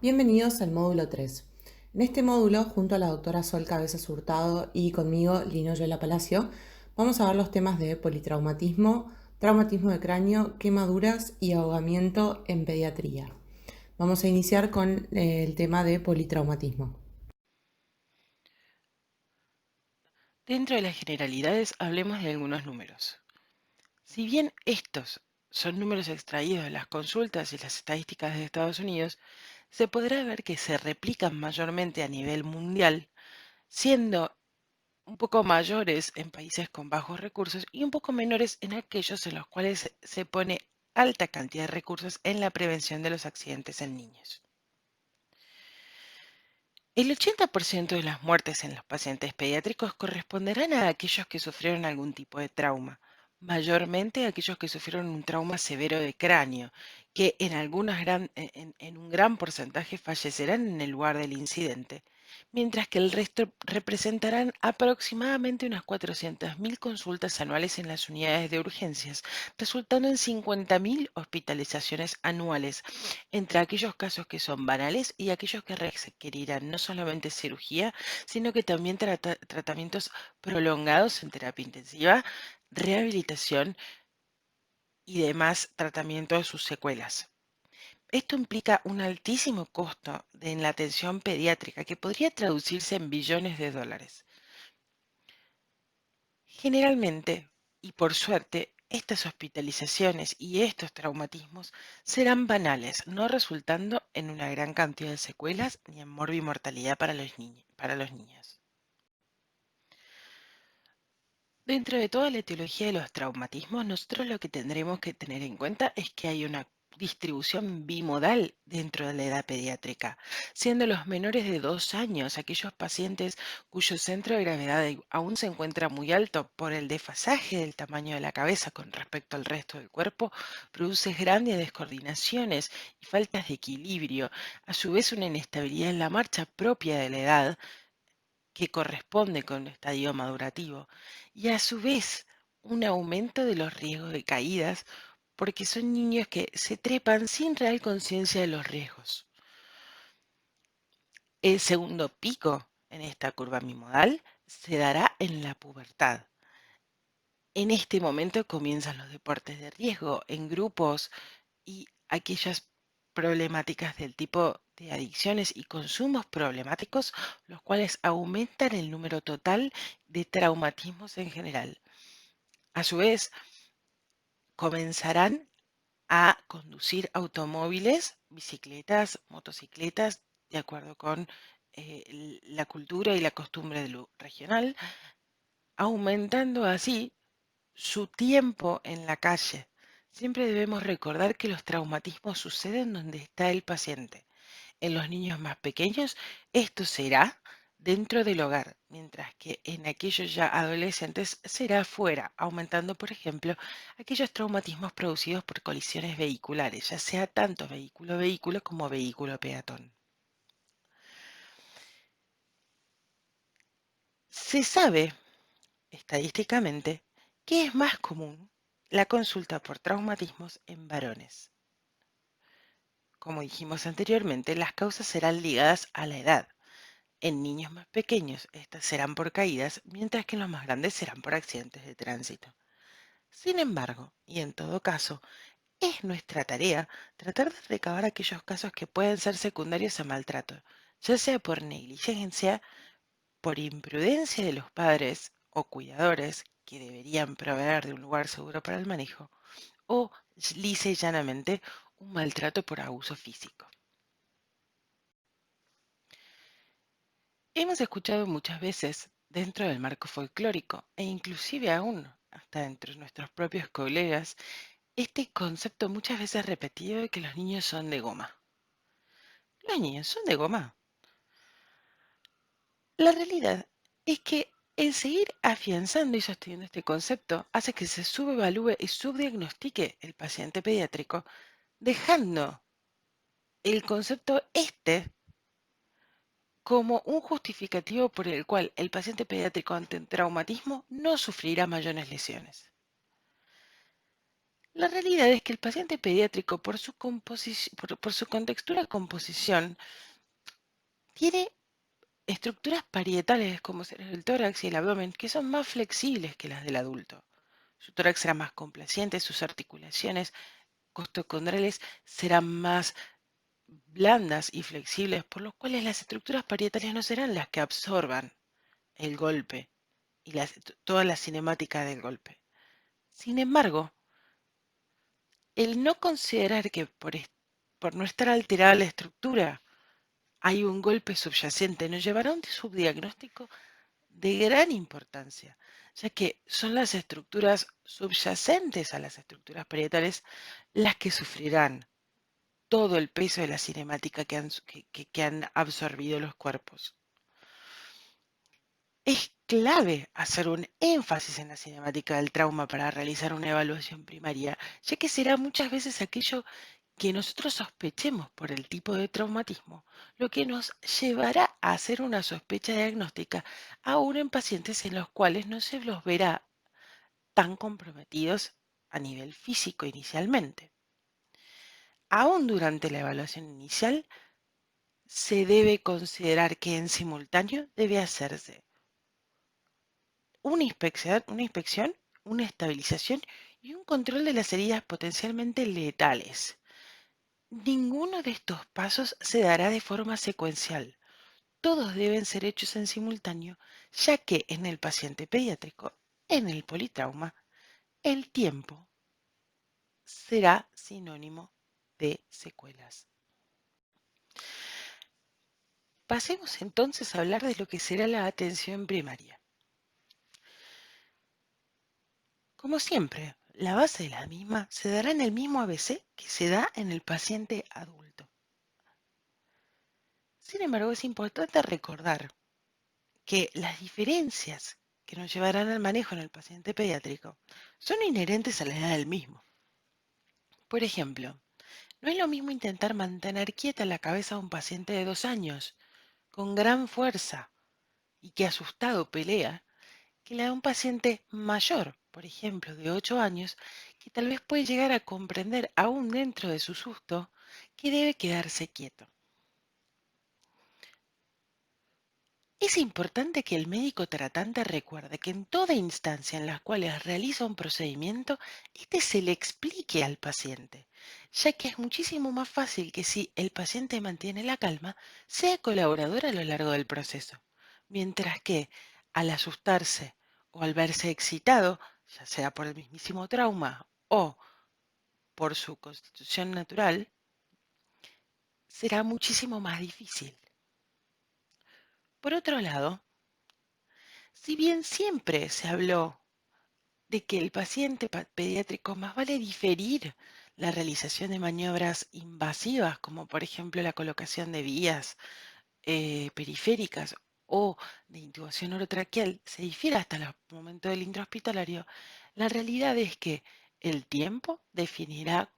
Bienvenidos al módulo 3. En este módulo, junto a la doctora Sol Cabezas Hurtado y conmigo, Lino Yola Palacio, vamos a ver los temas de politraumatismo, traumatismo de cráneo, quemaduras y ahogamiento en pediatría. Vamos a iniciar con el tema de politraumatismo. Dentro de las generalidades, hablemos de algunos números. Si bien estos son números extraídos de las consultas y las estadísticas de Estados Unidos, se podrá ver que se replican mayormente a nivel mundial, siendo un poco mayores en países con bajos recursos y un poco menores en aquellos en los cuales se pone alta cantidad de recursos en la prevención de los accidentes en niños. El 80% de las muertes en los pacientes pediátricos corresponderán a aquellos que sufrieron algún tipo de trauma, mayormente aquellos que sufrieron un trauma severo de cráneo, que en un gran porcentaje fallecerán en el lugar del incidente, mientras que el resto representarán aproximadamente unas 400.000 consultas anuales en las unidades de urgencias, resultando en 50.000 hospitalizaciones anuales entre aquellos casos que son banales y aquellos que requerirán no solamente cirugía, sino que también tratamientos prolongados en terapia intensiva, rehabilitación y demás tratamiento de sus secuelas. Esto implica un altísimo costo en la atención pediátrica que podría traducirse en billones de dólares. Generalmente, y por suerte, estas hospitalizaciones y estos traumatismos serán banales, no resultando en una gran cantidad de secuelas ni en morbimortalidad para los niños. Dentro de toda la etiología de los traumatismos, nosotros lo que tendremos que tener en cuenta es que hay una distribución bimodal dentro de la edad pediátrica, siendo los menores de 2 años aquellos pacientes cuyo centro de gravedad aún se encuentra muy alto por el desfasaje del tamaño de la cabeza con respecto al resto del cuerpo, produce grandes descoordinaciones y faltas de equilibrio, a su vez una inestabilidad en la marcha propia de la edad que corresponde con el estadio madurativo y a su vez un aumento de los riesgos de caídas porque son niños que se trepan sin real conciencia de los riesgos. El segundo pico en esta curva bimodal se dará en la pubertad. En este momento comienzan los deportes de riesgo en grupos y aquellas problemáticas del tipo de adicciones y consumos problemáticos, los cuales aumentan el número total de traumatismos en general. A su vez, comenzarán a conducir automóviles, bicicletas, motocicletas, de acuerdo con la cultura y la costumbre regional, aumentando así su tiempo en la calle. Siempre debemos recordar que los traumatismos suceden donde está el paciente. En los niños más pequeños, esto será dentro del hogar, mientras que en aquellos ya adolescentes será fuera, aumentando, por ejemplo, aquellos traumatismos producidos por colisiones vehiculares, ya sea tanto vehículo-vehículo como vehículo-peatón. Se sabe estadísticamente que es más común la consulta por traumatismos en varones. Como dijimos anteriormente, las causas serán ligadas a la edad. En niños más pequeños, estas serán por caídas, mientras que en los más grandes serán por accidentes de tránsito. Sin embargo, y en todo caso, es nuestra tarea tratar de recabar aquellos casos que pueden ser secundarios a maltrato, ya sea por negligencia, por imprudencia de los padres o cuidadores que deberían proveer de un lugar seguro para el manejo, o lisa y llanamente un maltrato por abuso físico. Hemos escuchado muchas veces dentro del marco folclórico e inclusive aún hasta entre nuestros propios colegas este concepto muchas veces repetido de que los niños son de goma. Los niños son de goma. La realidad es que el seguir afianzando y sosteniendo este concepto hace que se subevalúe y subdiagnostique el paciente pediátrico, dejando el concepto como un justificativo por el cual el paciente pediátrico ante un traumatismo no sufrirá mayores lesiones. La realidad es que el paciente pediátrico, por su contextura composición, tiene estructuras parietales como ser el tórax y el abdomen que son más flexibles que las del adulto. Su tórax será más complaciente, sus articulaciones costocondrales serán más blandas y flexibles, por lo cual las estructuras parietales no serán las que absorban el golpe y toda la cinemática del golpe. Sin embargo, el no considerar que por no estar alterada la estructura hay un golpe subyacente nos llevará a un subdiagnóstico de gran importancia, ya que son las estructuras subyacentes a las estructuras parietales las que sufrirán todo el peso de la cinemática que han absorbido los cuerpos. Es clave hacer un énfasis en la cinemática del trauma para realizar una evaluación primaria, ya que será muchas veces aquello que nosotros sospechemos por el tipo de traumatismo, lo que nos llevará a hacer una sospecha diagnóstica aún en pacientes en los cuales no se los verá tan comprometidos a nivel físico inicialmente. Aún durante la evaluación inicial, se debe considerar que en simultáneo debe hacerse una inspección, una estabilización y un control de las heridas potencialmente letales. Ninguno de estos pasos se dará de forma secuencial. Todos deben ser hechos en simultáneo, ya que en el paciente pediátrico, en el politrauma, el tiempo será sinónimo de secuelas. Pasemos entonces a hablar de lo que será la atención primaria. Como siempre, la base de la misma se dará en el mismo ABC que se da en el paciente adulto. Sin embargo, es importante recordar que las diferencias que nos llevarán al manejo en el paciente pediátrico son inherentes a la edad del mismo. Por ejemplo, no es lo mismo intentar mantener quieta la cabeza de un paciente de 2 años, con gran fuerza y que asustado pelea, que la de un paciente mayor, por ejemplo, de 8 años, que tal vez puede llegar a comprender aún dentro de su susto que debe quedarse quieto. Es importante que el médico tratante recuerde que en toda instancia en la cual realiza un procedimiento, este se le explique al paciente, ya que es muchísimo más fácil que si el paciente mantiene la calma, sea colaborador a lo largo del proceso, mientras que al asustarse o al verse excitado, ya sea por el mismísimo trauma o por su constitución natural, será muchísimo más difícil. Por otro lado, si bien siempre se habló de que el paciente pediátrico más vale diferir la realización de maniobras invasivas, como por ejemplo la colocación de vías periféricas o de intubación orotraqueal, se difiere hasta el momento del intrahospitalario, la realidad es que el tiempo definirá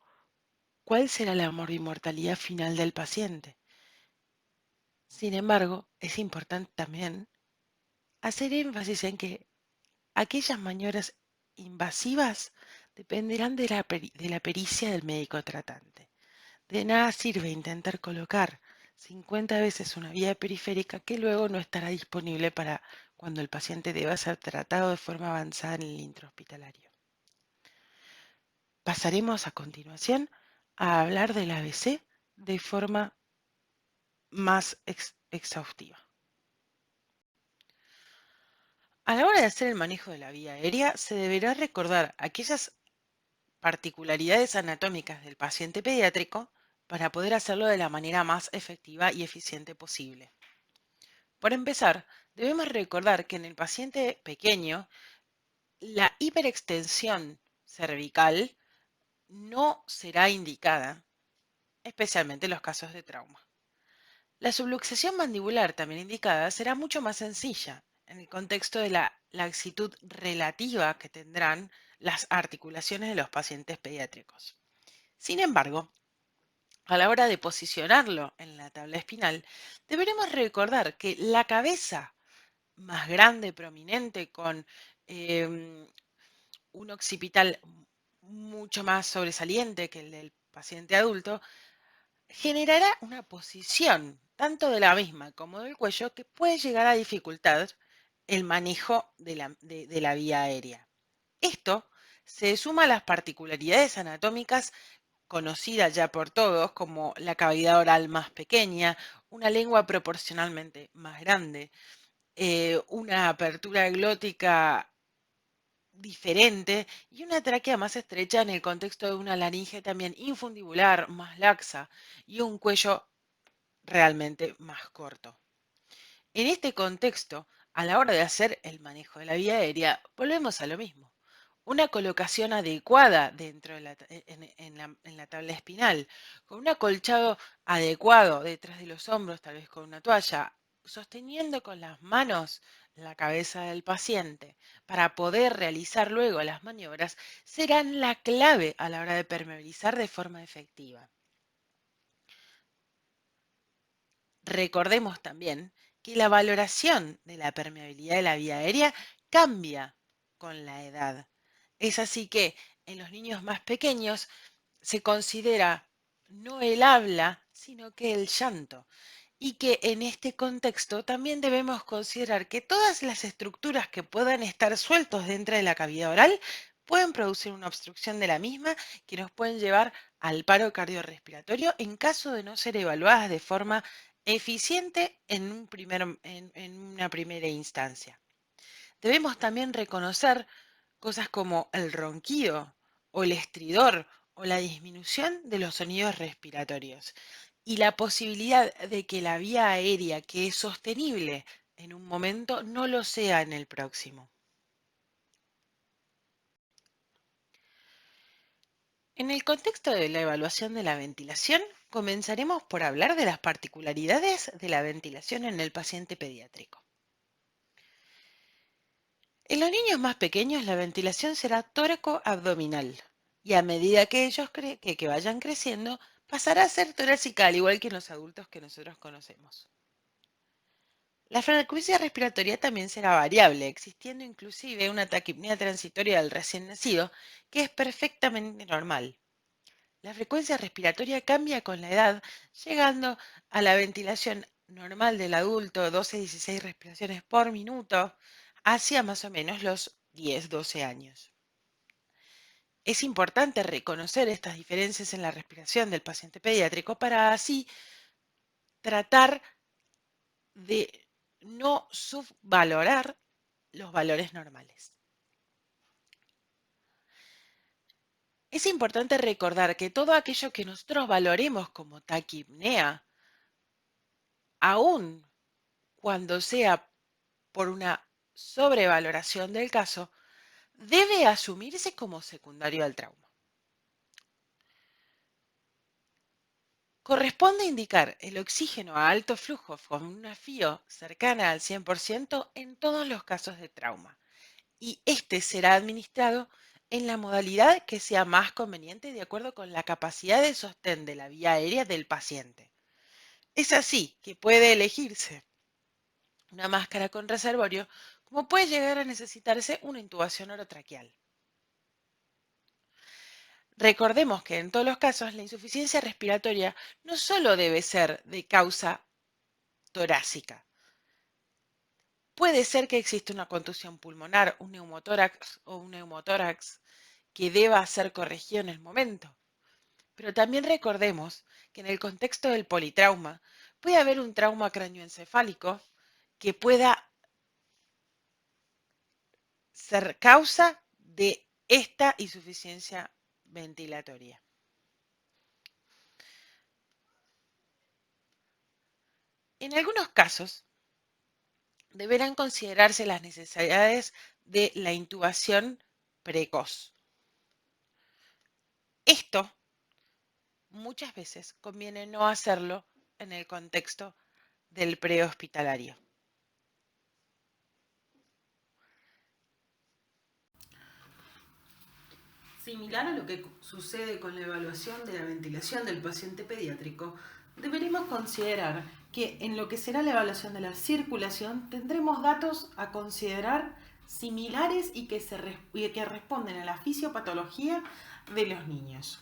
cuál será la mortalidad final del paciente. Sin embargo, es importante también hacer énfasis en que aquellas maniobras invasivas dependerán de la pericia del médico tratante. De nada sirve intentar colocar 50 veces una vía periférica que luego no estará disponible para cuando el paciente deba ser tratado de forma avanzada en el intrahospitalario. Pasaremos a continuación a hablar del ABC de forma más exhaustiva. A la hora de hacer el manejo de la vía aérea, se deberá recordar aquellas particularidades anatómicas del paciente pediátrico para poder hacerlo de la manera más efectiva y eficiente posible. Por empezar, debemos recordar que en el paciente pequeño, la hiperextensión cervical no será indicada, especialmente en los casos de trauma. La subluxación mandibular también indicada será mucho más sencilla en el contexto de la laxitud relativa que tendrán las articulaciones de los pacientes pediátricos. Sin embargo, a la hora de posicionarlo en la tabla espinal, deberemos recordar que la cabeza más grande, prominente, con un occipital mucho más sobresaliente que el del paciente adulto, generará una posición, tanto de la misma como del cuello, que puede llegar a dificultar el manejo de la vía aérea. Esto se suma a las particularidades anatómicas conocidas ya por todos, como la cavidad oral más pequeña, una lengua proporcionalmente más grande, una apertura glótica diferente y una tráquea más estrecha en el contexto de una laringe también infundibular, más laxa, y un cuello realmente más corto. En este contexto, a la hora de hacer el manejo de la vía aérea, volvemos a lo mismo. Una colocación adecuada dentro de en la tabla espinal, con un acolchado adecuado detrás de los hombros, tal vez con una toalla, sosteniendo con las manos la cabeza del paciente para poder realizar luego las maniobras, serán la clave a la hora de permeabilizar de forma efectiva. Recordemos también que la valoración de la permeabilidad de la vía aérea cambia con la edad. Es así que en los niños más pequeños se considera no el habla, sino que el llanto. Y que en este contexto también debemos considerar que todas las estructuras que puedan estar sueltos dentro de la cavidad oral pueden producir una obstrucción de la misma que nos pueden llevar al paro cardiorrespiratorio en caso de no ser evaluadas de forma eficiente en una primera instancia. Debemos también reconocer cosas como el ronquido o el estridor o la disminución de los sonidos respiratorios y la posibilidad de que la vía aérea que es sostenible en un momento no lo sea en el próximo. En el contexto de la evaluación de la ventilación, comenzaremos por hablar de las particularidades de la ventilación en el paciente pediátrico. En los niños más pequeños la ventilación será tóraco-abdominal y a medida que ellos que vayan creciendo pasará a ser torácica al igual que en los adultos que nosotros conocemos. La frecuencia respiratoria también será variable, existiendo inclusive una taquipnea transitoria del recién nacido que es perfectamente normal. La frecuencia respiratoria cambia con la edad, llegando a la ventilación normal del adulto, 12-16 respiraciones por minuto, hacia más o menos los 10-12 años. Es importante reconocer estas diferencias en la respiración del paciente pediátrico para así tratar de no subvalorar los valores normales. Es importante recordar que todo aquello que nosotros valoremos como taquipnea, aún cuando sea por una sobrevaloración del caso, debe asumirse como secundario al trauma. Corresponde indicar el oxígeno a alto flujo con una FIO cercana al 100% en todos los casos de trauma, y este será administrado en la modalidad que sea más conveniente de acuerdo con la capacidad de sostén de la vía aérea del paciente. Es así que puede elegirse una máscara con reservorio, como puede llegar a necesitarse una intubación orotraqueal. Recordemos que en todos los casos la insuficiencia respiratoria no solo debe ser de causa torácica. Puede ser que exista una contusión pulmonar, un neumotórax o un neumotórax que deba ser corregido en el momento. Pero también recordemos que en el contexto del politrauma puede haber un trauma cráneoencefálico que pueda ser causa de esta insuficiencia ventilatoria. En algunos casos, deberán considerarse las necesidades de la intubación precoz. Esto muchas veces conviene no hacerlo en el contexto del prehospitalario. Similar a lo que sucede con la evaluación de la ventilación del paciente pediátrico, deberemos considerar que en lo que será la evaluación de la circulación tendremos datos a considerar similares y que responden a la fisiopatología de los niños.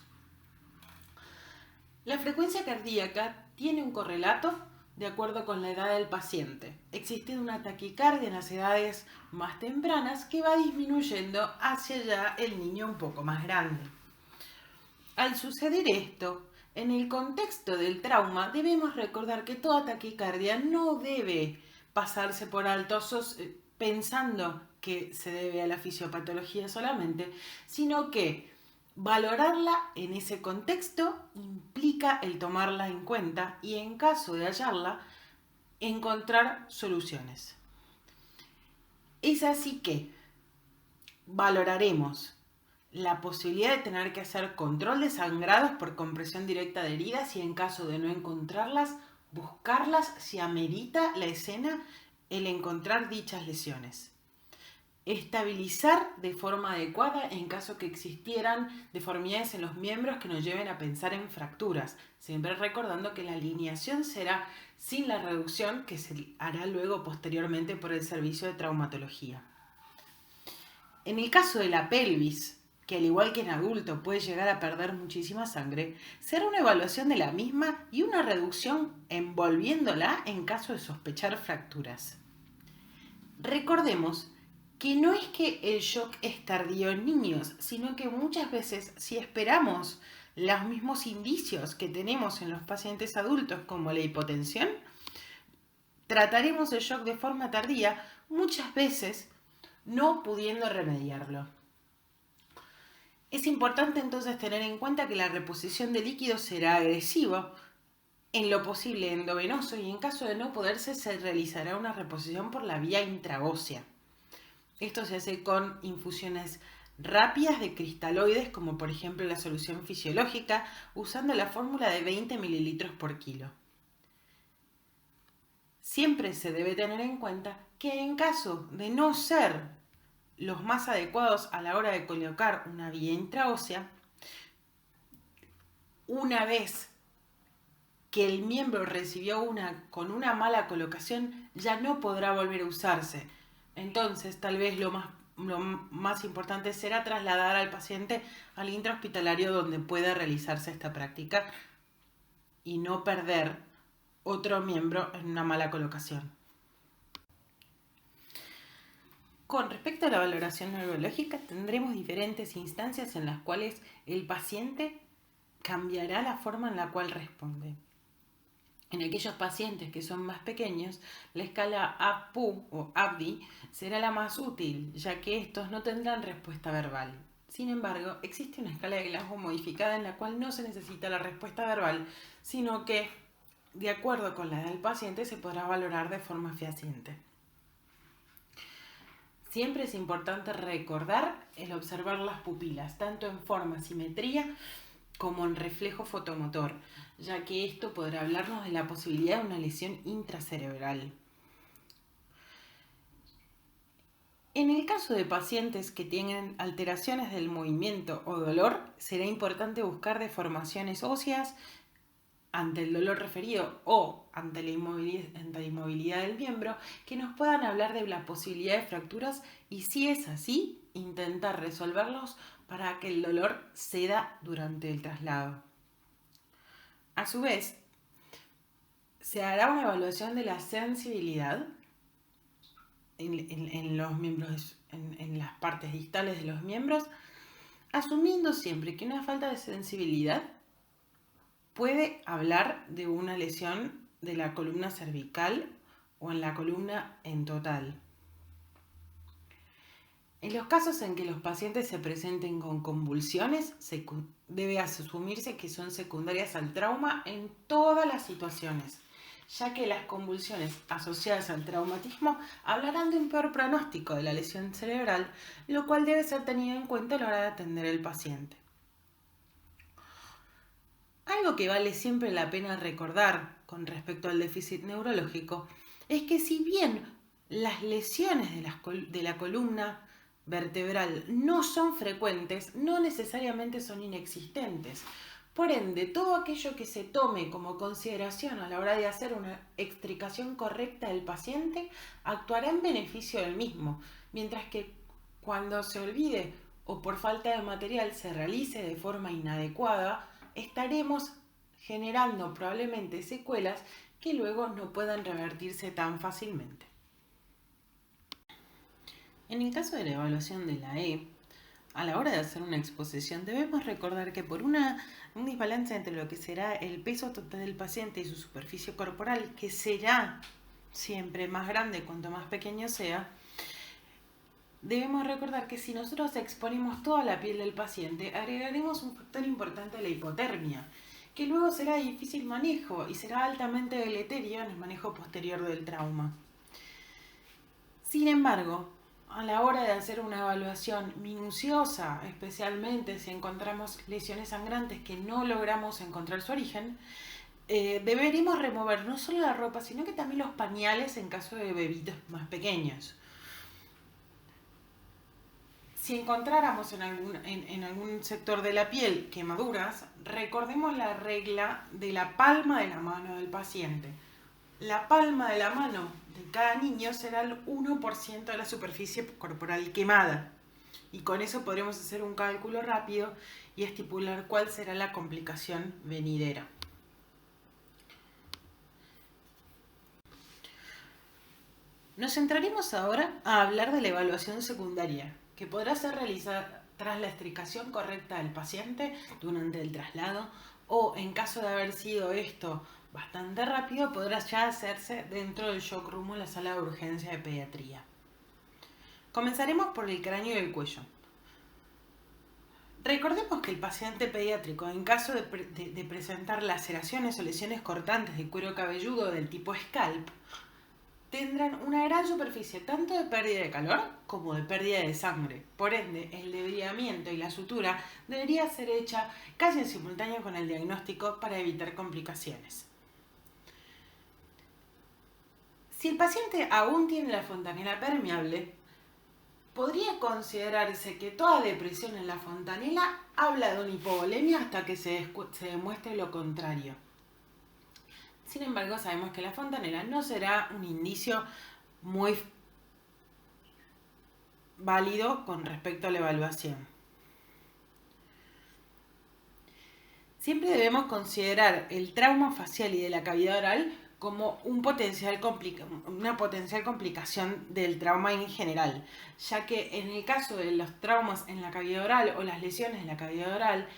La frecuencia cardíaca tiene un correlato de acuerdo con la edad del paciente. Existe una taquicardia en las edades más tempranas que va disminuyendo hacia ya el niño un poco más grande. Al suceder esto, en el contexto del trauma debemos recordar que toda taquicardia no debe pasarse por alto pensando que se debe a la fisiopatología solamente, sino que valorarla en ese contexto implica el tomarla en cuenta y, en caso de hallarla, encontrar soluciones. Es así que valoraremos la posibilidad de tener que hacer control de sangrados por compresión directa de heridas y, en caso de no encontrarlas, buscarlas si amerita la escena el encontrar dichas lesiones. Estabilizar de forma adecuada en caso que existieran deformidades en los miembros que nos lleven a pensar en fracturas, siempre recordando que la alineación será sin la reducción que se hará luego posteriormente por el servicio de traumatología. En el caso de la pelvis, que al igual que en adulto puede llegar a perder muchísima sangre, será una evaluación de la misma y una reducción envolviéndola en caso de sospechar fracturas. Recordemos que no es que el shock es tardío en niños, sino que muchas veces, si esperamos los mismos indicios que tenemos en los pacientes adultos, como la hipotensión, trataremos el shock de forma tardía, muchas veces no pudiendo remediarlo. Es importante entonces tener en cuenta que la reposición de líquidos será agresiva, en lo posible endovenoso, y en caso de no poderse, se realizará una reposición por la vía intraósea. Esto se hace con infusiones rápidas de cristaloides, como por ejemplo la solución fisiológica, usando la fórmula de 20 ml por kilo. Siempre se debe tener en cuenta que en caso de no ser los más adecuados a la hora de colocar una vía intraósea, una vez que el miembro recibió con una mala colocación, ya no podrá volver a usarse. Entonces, tal vez lo más importante será trasladar al paciente al intrahospitalario donde pueda realizarse esta práctica y no perder otro miembro en una mala colocación. Con respecto a la valoración neurológica, tendremos diferentes instancias en las cuales el paciente cambiará la forma en la cual responde. En aquellos pacientes que son más pequeños, la escala APU o ABDI será la más útil, ya que estos no tendrán respuesta verbal. Sin embargo, existe una escala de Glasgow modificada en la cual no se necesita la respuesta verbal, sino que, de acuerdo con la edad del paciente, se podrá valorar de forma fehaciente. Siempre es importante recordar el observar las pupilas, tanto en forma simetría como en reflejo fotomotor, ya que esto podrá hablarnos de la posibilidad de una lesión intracerebral. En el caso de pacientes que tienen alteraciones del movimiento o dolor, será importante buscar deformaciones óseas ante el dolor referido o ante la inmovilidad del miembro que nos puedan hablar de la posibilidad de fracturas, y si es así, intentar resolverlos para que el dolor ceda durante el traslado. A su vez, se hará una evaluación de la sensibilidad en los miembros, en las partes distales de los miembros, asumiendo siempre que una falta de sensibilidad puede hablar de una lesión de la columna cervical o en la columna en total. En los casos en que los pacientes se presenten con convulsiones, debe asumirse que son secundarias al trauma en todas las situaciones, ya que las convulsiones asociadas al traumatismo hablarán de un peor pronóstico de la lesión cerebral, lo cual debe ser tenido en cuenta a la hora de atender al paciente. Algo que vale siempre la pena recordar con respecto al déficit neurológico es que, si bien las lesiones de la columna vertebral no son frecuentes, no necesariamente son inexistentes. Por ende, todo aquello que se tome como consideración a la hora de hacer una extricación correcta del paciente actuará en beneficio del mismo, mientras que cuando se olvide o por falta de material se realice de forma inadecuada, estaremos generando probablemente secuelas que luego no puedan revertirse tan fácilmente. En el caso de la evaluación de la E, a la hora de hacer una exposición debemos recordar que por un desbalance entre lo que será el peso total del paciente y su superficie corporal, que será siempre más grande cuanto más pequeño sea, debemos recordar que si nosotros exponemos toda la piel del paciente, agregaremos un factor importante a la hipotermia, que luego será de difícil manejo y será altamente deleterio en el manejo posterior del trauma. Sin embargo, a la hora de hacer una evaluación minuciosa, especialmente si encontramos lesiones sangrantes que no logramos encontrar su origen, deberíamos remover no solo la ropa, sino que también los pañales en caso de bebitos más pequeños. Si encontráramos en algún sector de la piel quemaduras, recordemos la regla de la palma de la mano del paciente. La palma de la mano de cada niño será el 1% de la superficie corporal quemada. Y con eso podremos hacer un cálculo rápido y estipular cuál será la complicación venidera. Nos centraremos ahora a hablar de la evaluación secundaria, que podrá ser realizada tras la extricación correcta del paciente durante el traslado o, en caso de haber sido esto bastante rápido, podrá ya hacerse dentro del shock room o la sala de urgencia de pediatría. Comenzaremos por el cráneo y el cuello. Recordemos que el paciente pediátrico, en caso de presentar laceraciones o lesiones cortantes de cuero cabelludo del tipo scalp, tendrán una gran superficie tanto de pérdida de calor como de pérdida de sangre. Por ende, el debridamiento y la sutura debería ser hecha casi en simultáneo con el diagnóstico para evitar complicaciones. Si el paciente aún tiene la fontanela permeable, podría considerarse que toda depresión en la fontanela habla de una hipovolemia hasta que se demuestre lo contrario. Sin embargo, sabemos que la fontanela no será un indicio muy válido con respecto a la evaluación. Siempre debemos considerar el trauma facial y de la cavidad oral como una potencial complicación del trauma en general, ya que en el caso de los traumas en la cavidad oral o las lesiones en la cavidad oral,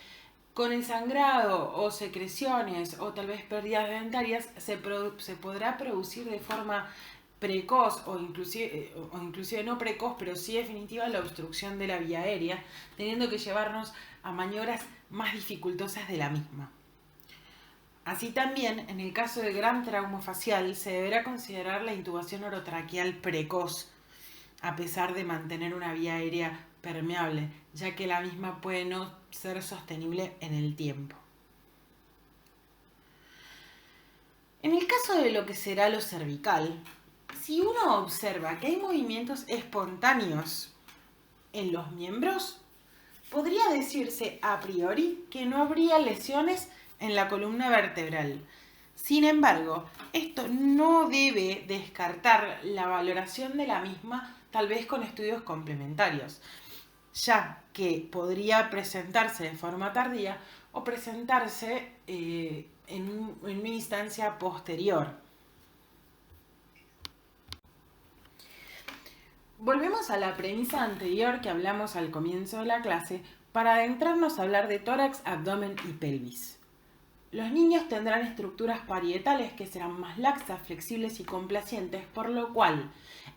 con el sangrado o secreciones o tal vez pérdidas dentarias se podrá producir de forma precoz o inclusive no precoz, pero sí definitiva, la obstrucción de la vía aérea, teniendo que llevarnos a maniobras más dificultosas de la misma. Así también, en el caso de gran trauma facial, se deberá considerar la intubación orotraqueal precoz, a pesar de mantener una vía aérea permeable, ya que la misma puede no ser sostenible en el tiempo. En el caso de lo que será lo cervical, si uno observa que hay movimientos espontáneos en los miembros, podría decirse a priori que no habría lesiones en la columna vertebral. Sin embargo, esto no debe descartar la valoración de la misma, tal vez con estudios complementarios, ya que podría presentarse de forma tardía o presentarse en una instancia posterior. Volvemos a la premisa anterior que hablamos al comienzo de la clase para adentrarnos a hablar de tórax, abdomen y pelvis. Los niños tendrán estructuras parietales que serán más laxas, flexibles y complacientes, por lo cual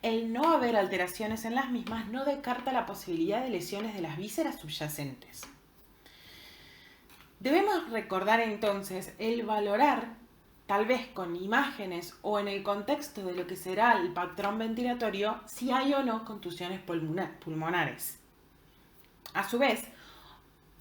el no haber alteraciones en las mismas no descarta la posibilidad de lesiones de las vísceras subyacentes. Debemos recordar entonces el valorar, tal vez con imágenes o en el contexto de lo que será el patrón ventilatorio, si hay o no contusiones pulmonares. A su vez,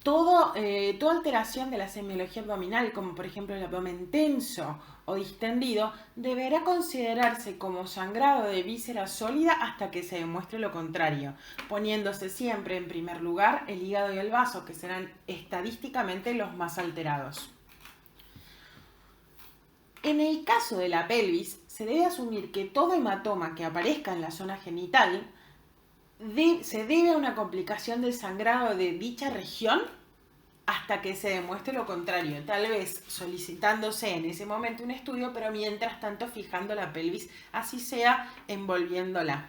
Toda alteración de la semiología abdominal, como por ejemplo el abdomen tenso o distendido, deberá considerarse como sangrado de víscera sólida hasta que se demuestre lo contrario, poniéndose siempre en primer lugar el hígado y el vaso, que serán estadísticamente los más alterados. En el caso de la pelvis, se debe asumir que todo hematoma que aparezca en la zona genital se debe a una complicación del sangrado de dicha región hasta que se demuestre lo contrario, tal vez solicitándose en ese momento un estudio, pero mientras tanto fijando la pelvis, así sea envolviéndola.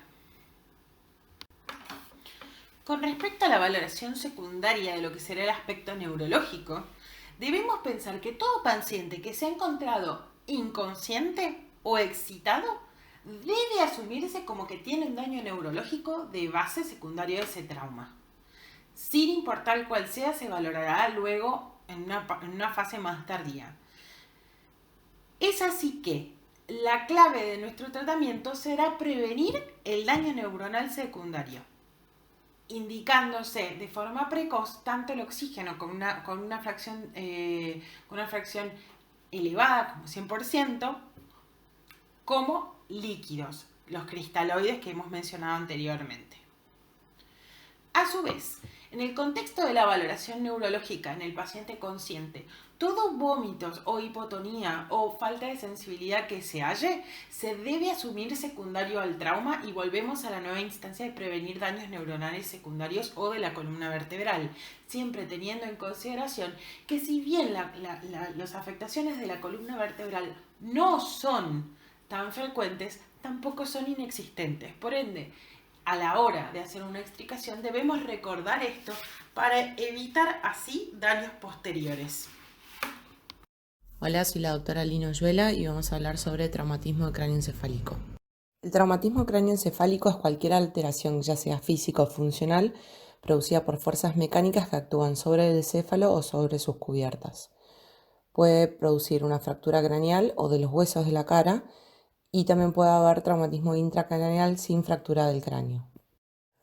Con respecto a la valoración secundaria de lo que será el aspecto neurológico, debemos pensar que todo paciente que se ha encontrado inconsciente o excitado debe asumirse como que tiene un daño neurológico de base secundario de ese trauma. Sin importar cuál sea, se valorará luego en una fase más tardía. Es así que la clave de nuestro tratamiento será prevenir el daño neuronal secundario, indicándose de forma precoz tanto el oxígeno con una fracción elevada como 100%, como líquidos, los cristaloides que hemos mencionado anteriormente. A su vez, en el contexto de la valoración neurológica en el paciente consciente, todo vómitos o hipotonía o falta de sensibilidad que se halle se debe asumir secundario al trauma y volvemos a la nueva instancia de prevenir daños neuronales secundarios o de la columna vertebral, siempre teniendo en consideración que si bien las afectaciones de la columna vertebral no son tan frecuentes, tampoco son inexistentes. Por ende, a la hora de hacer una extricación debemos recordar esto para evitar así daños posteriores. Hola, soy la doctora Lina Oyuela y vamos a hablar sobre traumatismo cráneoencefálico. El traumatismo cráneoencefálico es cualquier alteración, ya sea física o funcional, producida por fuerzas mecánicas que actúan sobre el encéfalo o sobre sus cubiertas. Puede producir una fractura craneal o de los huesos de la cara y también puede haber traumatismo intracraneal sin fractura del cráneo.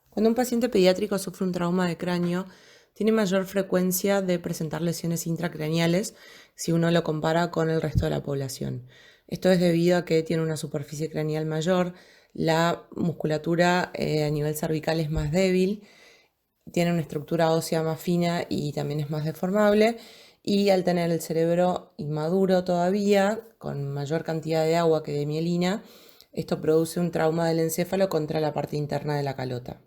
Cuando un paciente pediátrico sufre un trauma de cráneo, tiene mayor frecuencia de presentar lesiones intracraneales si uno lo compara con el resto de la población. Esto es debido a que tiene una superficie craneal mayor, la musculatura a nivel cervical es más débil, tiene una estructura ósea más fina y también es más deformable, y al tener el cerebro inmaduro todavía, con mayor cantidad de agua que de mielina, esto produce un trauma del encéfalo contra la parte interna de la calota.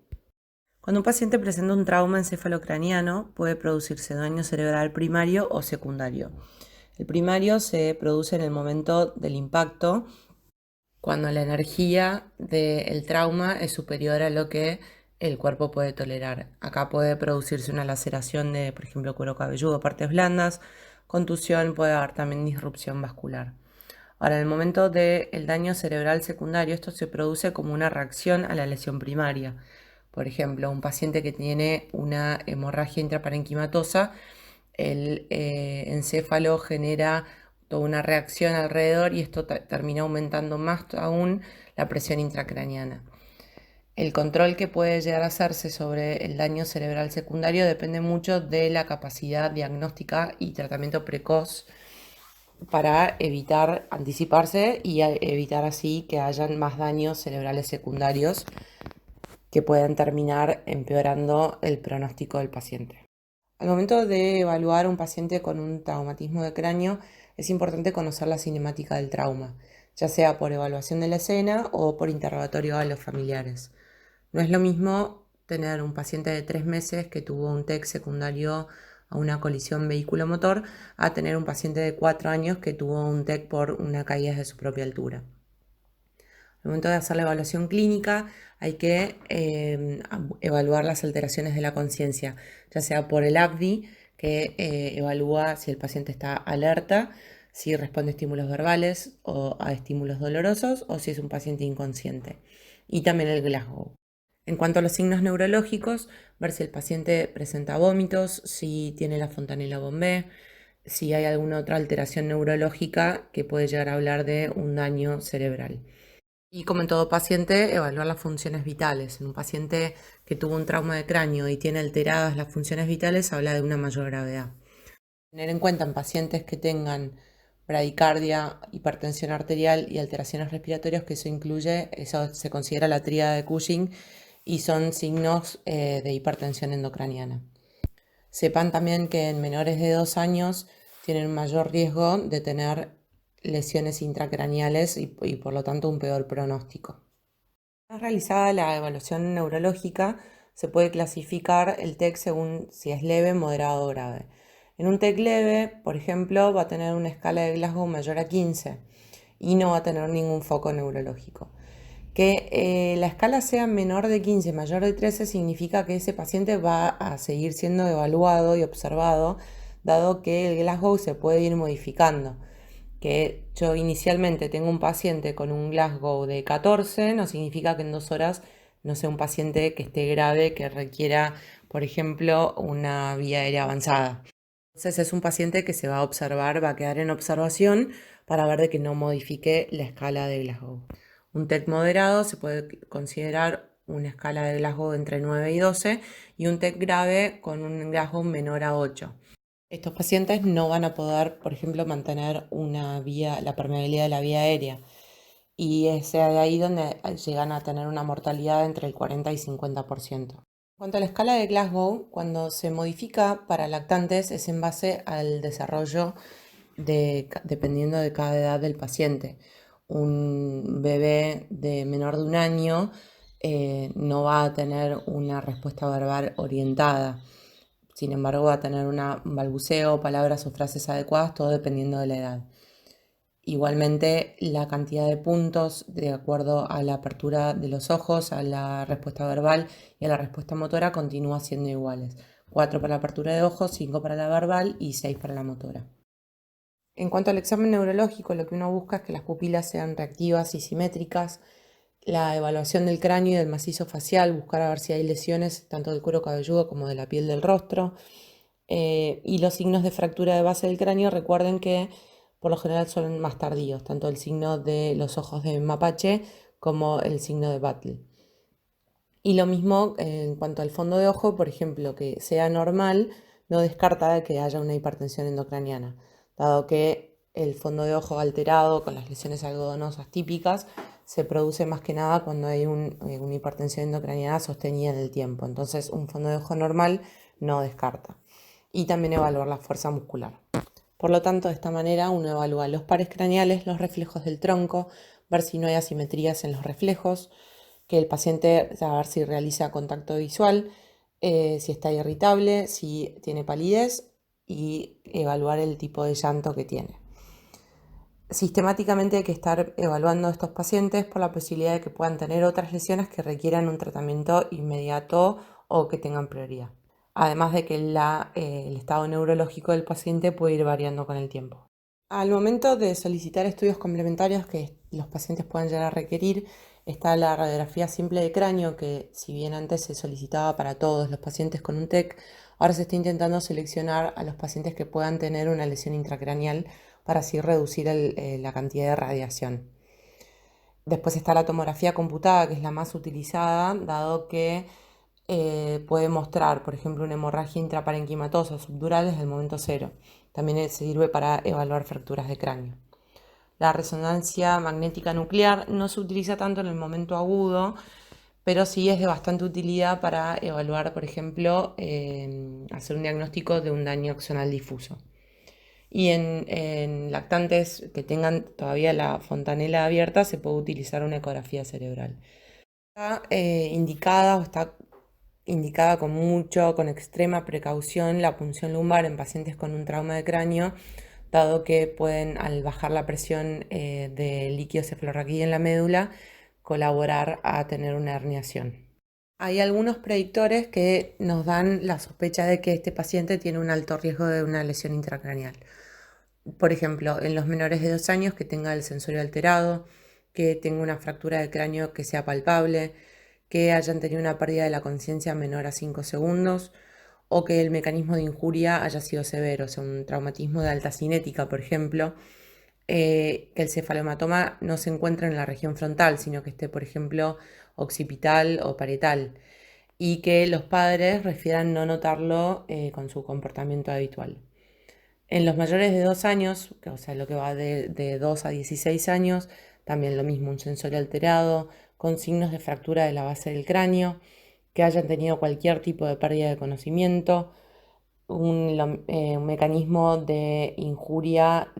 Cuando un paciente presenta un trauma encefalocraniano, puede producirse daño cerebral primario o secundario. El primario se produce en el momento del impacto, cuando la energía del trauma es superior a lo que el cuerpo puede tolerar. Acá puede producirse una laceración de, por ejemplo, cuero cabelludo, partes blandas, contusión, puede haber también disrupción vascular. Ahora, en el momento del daño cerebral secundario, esto se produce como una reacción a la lesión primaria. Por ejemplo, un paciente que tiene una hemorragia intraparenquimatosa, el encéfalo genera toda una reacción alrededor y esto termina aumentando más aún la presión intracraneana. El control que puede llegar a hacerse sobre el daño cerebral secundario depende mucho de la capacidad diagnóstica y tratamiento precoz para evitar anticiparse y evitar así que hayan más daños cerebrales secundarios que puedan terminar empeorando el pronóstico del paciente. Al momento de evaluar a un paciente con un traumatismo de cráneo, es importante conocer la cinemática del trauma, ya sea por evaluación de la escena o por interrogatorio a los familiares. No es lo mismo tener un paciente de 3 meses que tuvo un TEC secundario a una colisión vehículo-motor a tener un paciente de 4 años que tuvo un TEC por una caída de su propia altura. Al momento de hacer la evaluación clínica hay que evaluar las alteraciones de la conciencia, ya sea por el ABDI, que evalúa si el paciente está alerta, si responde a estímulos verbales o a estímulos dolorosos o si es un paciente inconsciente. Y también el Glasgow. En cuanto a los signos neurológicos, ver si el paciente presenta vómitos, si tiene la Fontanella-Bombé, si hay alguna otra alteración neurológica que puede llegar a hablar de un daño cerebral. Y como en todo paciente, evaluar las funciones vitales. En un paciente que tuvo un trauma de cráneo y tiene alteradas las funciones vitales, habla de una mayor gravedad. Tener en cuenta en pacientes que tengan bradicardia, hipertensión arterial y alteraciones respiratorias, que eso se considera la tríada de Cushing y son signos de hipertensión endocraniana. Sepan también que en menores de 2 años tienen un mayor riesgo de tener lesiones intracraneales y por lo tanto un peor pronóstico. Una vez realizada la evaluación neurológica, se puede clasificar el TEC según si es leve, moderado o grave. En un TEC leve, por ejemplo, va a tener una escala de Glasgow mayor a 15 y no va a tener ningún foco neurológico. Que la escala sea menor de 15, mayor de 13, significa que ese paciente va a seguir siendo evaluado y observado, dado que el Glasgow se puede ir modificando. Que yo inicialmente tengo un paciente con un Glasgow de 14, no significa que en 2 horas no sea un paciente que esté grave, que requiera, por ejemplo, una vía aérea avanzada. Entonces es un paciente que se va a observar, va a quedar en observación para ver de que no modifique la escala de Glasgow. Un TEC moderado se puede considerar una escala de Glasgow entre 9 y 12 y un TEC grave con un Glasgow menor a 8. Estos pacientes no van a poder, por ejemplo, mantener la permeabilidad de la vía aérea y es de ahí donde llegan a tener una mortalidad entre el 40 y 50%. En cuanto a la escala de Glasgow, cuando se modifica para lactantes es en base al desarrollo dependiendo de cada edad del paciente. Un bebé de menor de 1 año no va a tener una respuesta verbal orientada. Sin embargo, va a tener un balbuceo, palabras o frases adecuadas, todo dependiendo de la edad. Igualmente, la cantidad de puntos de acuerdo a la apertura de los ojos, a la respuesta verbal y a la respuesta motora continúa siendo iguales. 4 para la apertura de ojos, 5 para la verbal y 6 para la motora. En cuanto al examen neurológico, lo que uno busca es que las pupilas sean reactivas y simétricas. La evaluación del cráneo y del macizo facial, buscar a ver si hay lesiones tanto del cuero cabelludo como de la piel del rostro. Y los signos de fractura de base del cráneo, recuerden que por lo general son más tardíos, tanto el signo de los ojos de mapache como el signo de Battle. Y lo mismo en cuanto al fondo de ojo, por ejemplo, que sea normal, no descarta que haya una hipertensión endocraniana, dado que el fondo de ojo alterado con las lesiones algodonosas típicas se produce más que nada cuando hay una hipertensión endocraniana sostenida en el tiempo. Entonces, un fondo de ojo normal no descarta. Y también evaluar la fuerza muscular. Por lo tanto, de esta manera uno evalúa los pares craneales, los reflejos del tronco, ver si no hay asimetrías en los reflejos, que el paciente, a ver si realiza contacto visual, si está irritable, si tiene palidez y evaluar el tipo de llanto que tiene. Sistemáticamente hay que estar evaluando a estos pacientes por la posibilidad de que puedan tener otras lesiones que requieran un tratamiento inmediato o que tengan prioridad. Además de que el estado neurológico del paciente puede ir variando con el tiempo. Al momento de solicitar estudios complementarios que los pacientes puedan llegar a requerir, está la radiografía simple de cráneo, que si bien antes se solicitaba para todos los pacientes con un TEC, ahora se está intentando seleccionar a los pacientes que puedan tener una lesión intracraneal para así reducir la cantidad de radiación. Después está la tomografía computada, que es la más utilizada, dado que puede mostrar, por ejemplo, una hemorragia intraparenquimatosa subdural desde el momento cero. También sirve para evaluar fracturas de cráneo. La resonancia magnética nuclear no se utiliza tanto en el momento agudo, pero sí es de bastante utilidad para evaluar, por ejemplo, hacer un diagnóstico de un daño axonal difuso. Y en lactantes que tengan todavía la fontanela abierta se puede utilizar una ecografía cerebral. Está indicada o está indicada con extrema precaución la punción lumbar en pacientes con un trauma de cráneo, dado que pueden, al bajar la presión del líquido cefalorraquídeo en la médula, colaborar a tener una herniación. Hay algunos predictores que nos dan la sospecha de que este paciente tiene un alto riesgo de una lesión intracraneal. Por ejemplo, en los menores de 2 años, que tenga el sensorio alterado, que tenga una fractura de cráneo que sea palpable, que hayan tenido una pérdida de la conciencia menor a 5 segundos o que el mecanismo de injuria haya sido severo, o sea, un traumatismo de alta cinética, por ejemplo, que el cefalohematoma no se encuentre en la región frontal, sino que esté, por ejemplo, occipital o parietal, y que los padres refieran no notarlo con su comportamiento habitual. En los mayores de 2 años, o sea, lo que va de 2 a 16 años, también lo mismo, un sensorio alterado, con signos de fractura de la base del cráneo, que hayan tenido cualquier tipo de pérdida de conocimiento, un mecanismo de injuria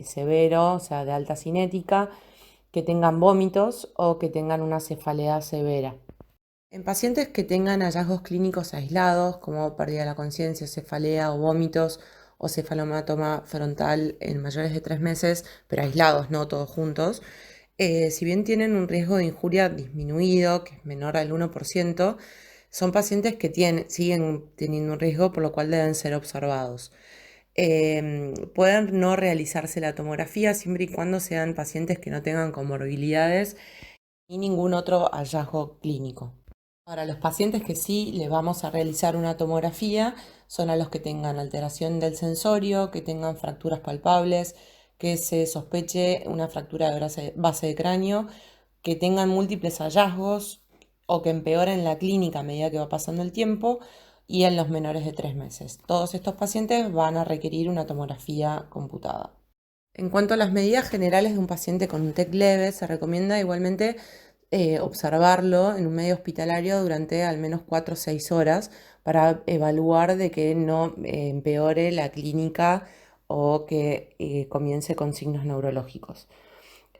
severo, o sea, de alta cinética, que tengan vómitos o que tengan una cefalea severa. En pacientes que tengan hallazgos clínicos aislados, como pérdida de la conciencia, cefalea o vómitos, o cefalomatoma frontal en mayores de 3 meses, pero aislados, no todos juntos, si bien tienen un riesgo de injuria disminuido, que es menor al 1%, son pacientes que siguen teniendo un riesgo, por lo cual deben ser observados. Pueden no realizarse la tomografía siempre y cuando sean pacientes que no tengan comorbilidades y ningún otro hallazgo clínico. Ahora, los pacientes que sí les vamos a realizar una tomografía son a los que tengan alteración del sensorio, que tengan fracturas palpables, que se sospeche una fractura de base de cráneo, que tengan múltiples hallazgos o que empeoren la clínica a medida que va pasando el tiempo, y en los menores de 3 meses. Todos estos pacientes van a requerir una tomografía computada. En cuanto a las medidas generales de un paciente con un TEC leve, se recomienda igualmente observarlo en un medio hospitalario durante al menos 4 o 6 horas para evaluar de que no empeore la clínica o que comience con signos neurológicos.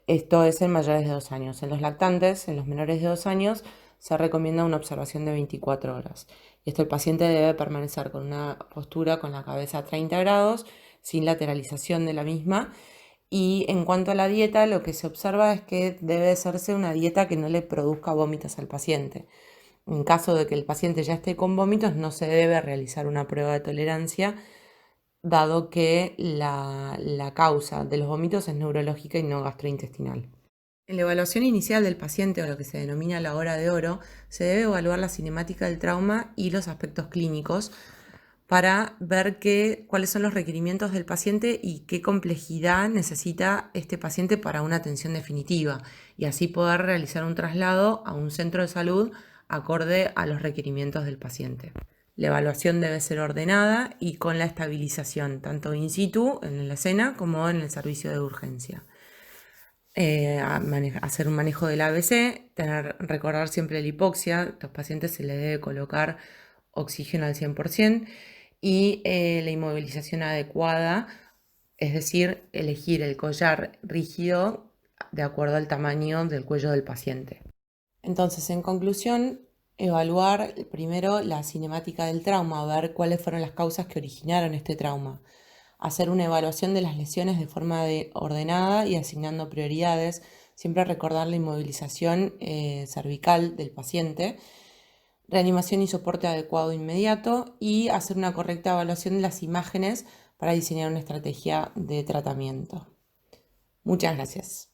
Esto es en mayores de 2 años. En los lactantes, en los menores de 2 años, se recomienda una observación de 24 horas. El paciente debe permanecer con una postura con la cabeza a 30 grados, sin lateralización de la misma. Y en cuanto a la dieta, lo que se observa es que debe hacerse una dieta que no le produzca vómitos al paciente. En caso de que el paciente ya esté con vómitos, no se debe realizar una prueba de tolerancia, dado que la causa de los vómitos es neurológica y no gastrointestinal. En la evaluación inicial del paciente, o lo que se denomina la hora de oro, se debe evaluar la cinemática del trauma y los aspectos clínicos para ver cuáles son los requerimientos del paciente y qué complejidad necesita este paciente para una atención definitiva, y así poder realizar un traslado a un centro de salud acorde a los requerimientos del paciente. La evaluación debe ser ordenada y con la estabilización, tanto in situ en la escena como en el servicio de urgencia. Hacer un manejo del ABC, recordar siempre la hipoxia. A los pacientes se les debe colocar oxígeno al 100%, y la inmovilización adecuada, es decir, elegir el collar rígido de acuerdo al tamaño del cuello del paciente. Entonces, en conclusión, evaluar primero la cinemática del trauma, ver cuáles fueron las causas que originaron este trauma, hacer una evaluación de las lesiones de forma ordenada y asignando prioridades, siempre recordar la inmovilización cervical del paciente, reanimación y soporte adecuado inmediato, y hacer una correcta evaluación de las imágenes para diseñar una estrategia de tratamiento. Muchas gracias.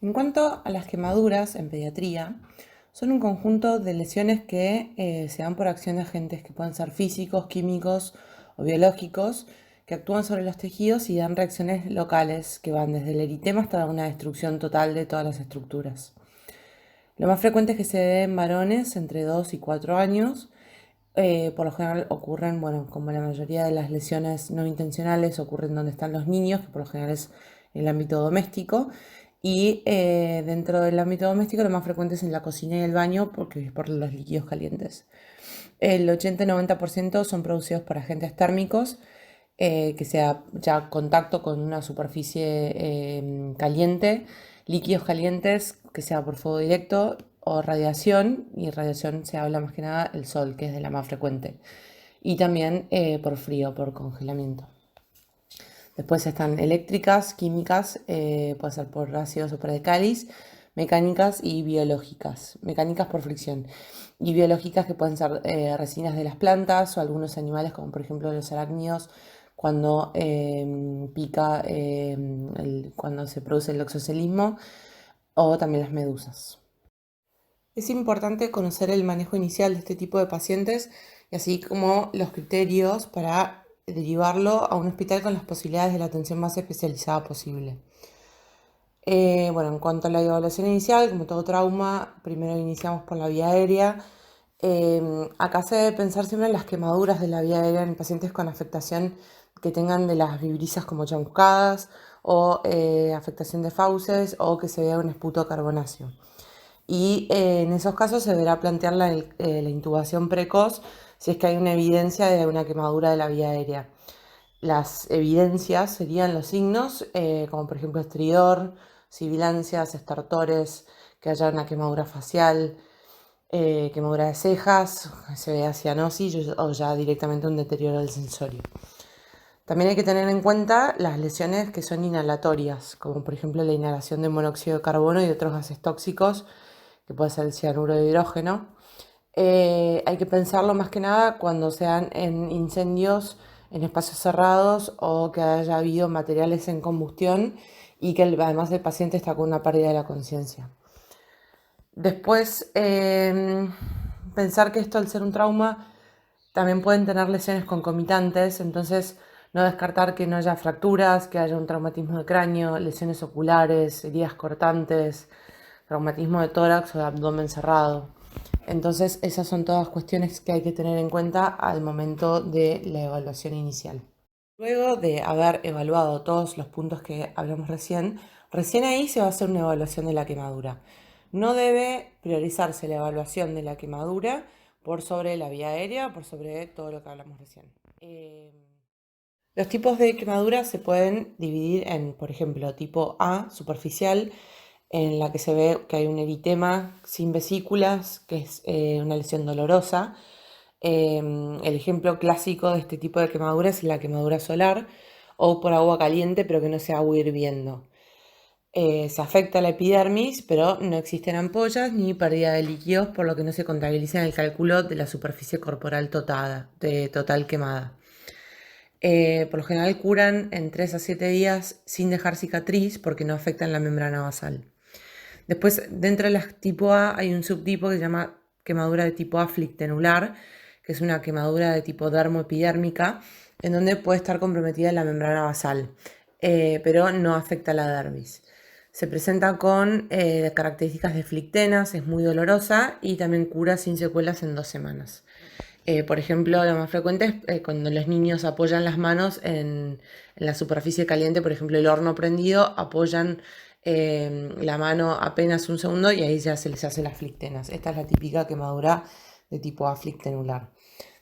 En cuanto a las quemaduras en pediatría, son un conjunto de lesiones que se dan por acción de agentes que pueden ser físicos, químicos o biológicos, que actúan sobre los tejidos y dan reacciones locales que van desde el eritema hasta una destrucción total de todas las estructuras. Lo más frecuente es que se dé en varones entre 2 y 4 años. Por lo general ocurren, como la mayoría de las lesiones no intencionales, ocurren donde están los niños, que por lo general es en el ámbito doméstico. Y dentro del ámbito doméstico lo más frecuente es en la cocina y el baño, porque es por los líquidos calientes. El 80-90% son producidos por agentes térmicos, que sea ya contacto con una superficie caliente, líquidos calientes, que sea por fuego directo, o radiación, y radiación se habla más que nada el sol, que es de la más frecuente, y también por frío, por congelamiento. Después están eléctricas, químicas, puede ser por ácidos o por el cáliz, mecánicas y biológicas. Mecánicas por fricción y biológicas, que pueden ser resinas de las plantas o algunos animales, como por ejemplo los arácnidos, cuando pica, cuando se produce el oxocelismo, o también las medusas. Es importante conocer el manejo inicial de este tipo de pacientes, y así como los criterios para derivarlo a un hospital con las posibilidades de la atención más especializada posible. En cuanto a la evaluación inicial, como todo trauma, primero iniciamos por la vía aérea, Acá se debe pensar siempre en las quemaduras de la vía aérea en pacientes con afectación que tengan de las vibrisas como chamuscadas o afectación de fauces o que se vea un esputo carbonáceo. Y en esos casos se deberá plantear la intubación precoz si es que hay una evidencia de una quemadura de la vía aérea. Las evidencias serían los signos, como por ejemplo estridor, sibilancias, estertores, que haya una quemadura facial, quemadura de cejas, se vea cianosis o ya directamente un deterioro del sensorio. También hay que tener en cuenta las lesiones que son inhalatorias, como por ejemplo la inhalación de monóxido de carbono y otros gases tóxicos, que puede ser el cianuro de hidrógeno. Hay que pensarlo más que nada cuando sean en incendios en espacios cerrados o que haya habido materiales en combustión y que además el paciente está con una pérdida de la conciencia. Después, pensar que esto al ser un trauma también pueden tener lesiones concomitantes, entonces no descartar que no haya fracturas, que haya un traumatismo de cráneo, lesiones oculares, heridas cortantes, traumatismo de tórax o de abdomen cerrado. Entonces esas son todas cuestiones que hay que tener en cuenta al momento de la evaluación inicial. Luego de haber evaluado todos los puntos que hablamos recién ahí se va a hacer una evaluación de la quemadura. No debe priorizarse la evaluación de la quemadura por sobre la vía aérea, por sobre todo lo que hablamos recién. Los tipos de quemaduras se pueden dividir en, por ejemplo, tipo A, superficial, en la que se ve que hay un eritema sin vesículas, que es una lesión dolorosa. El ejemplo clásico de este tipo de quemadura es la quemadura solar o por agua caliente, pero que no sea agua hirviendo. Se afecta la epidermis, pero no existen ampollas ni pérdida de líquidos, por lo que no se contabiliza en el cálculo de la superficie corporal total quemada. Por lo general curan en 3 a 7 días sin dejar cicatriz porque no afectan la membrana basal. Después, dentro de las tipo A hay un subtipo que se llama quemadura de tipo A flictenular, que es una quemadura de tipo dermoepidérmica, en donde puede estar comprometida la membrana basal, pero no afecta la dermis. Se presenta con características de flictenas, es muy dolorosa y también cura sin secuelas en 2 semanas. Por ejemplo, lo más frecuente es cuando los niños apoyan las manos en la superficie caliente, por ejemplo, el horno prendido, apoyan la mano apenas un segundo y ahí ya se les hace las flictenas. Esta es la típica quemadura de tipo A flictenular.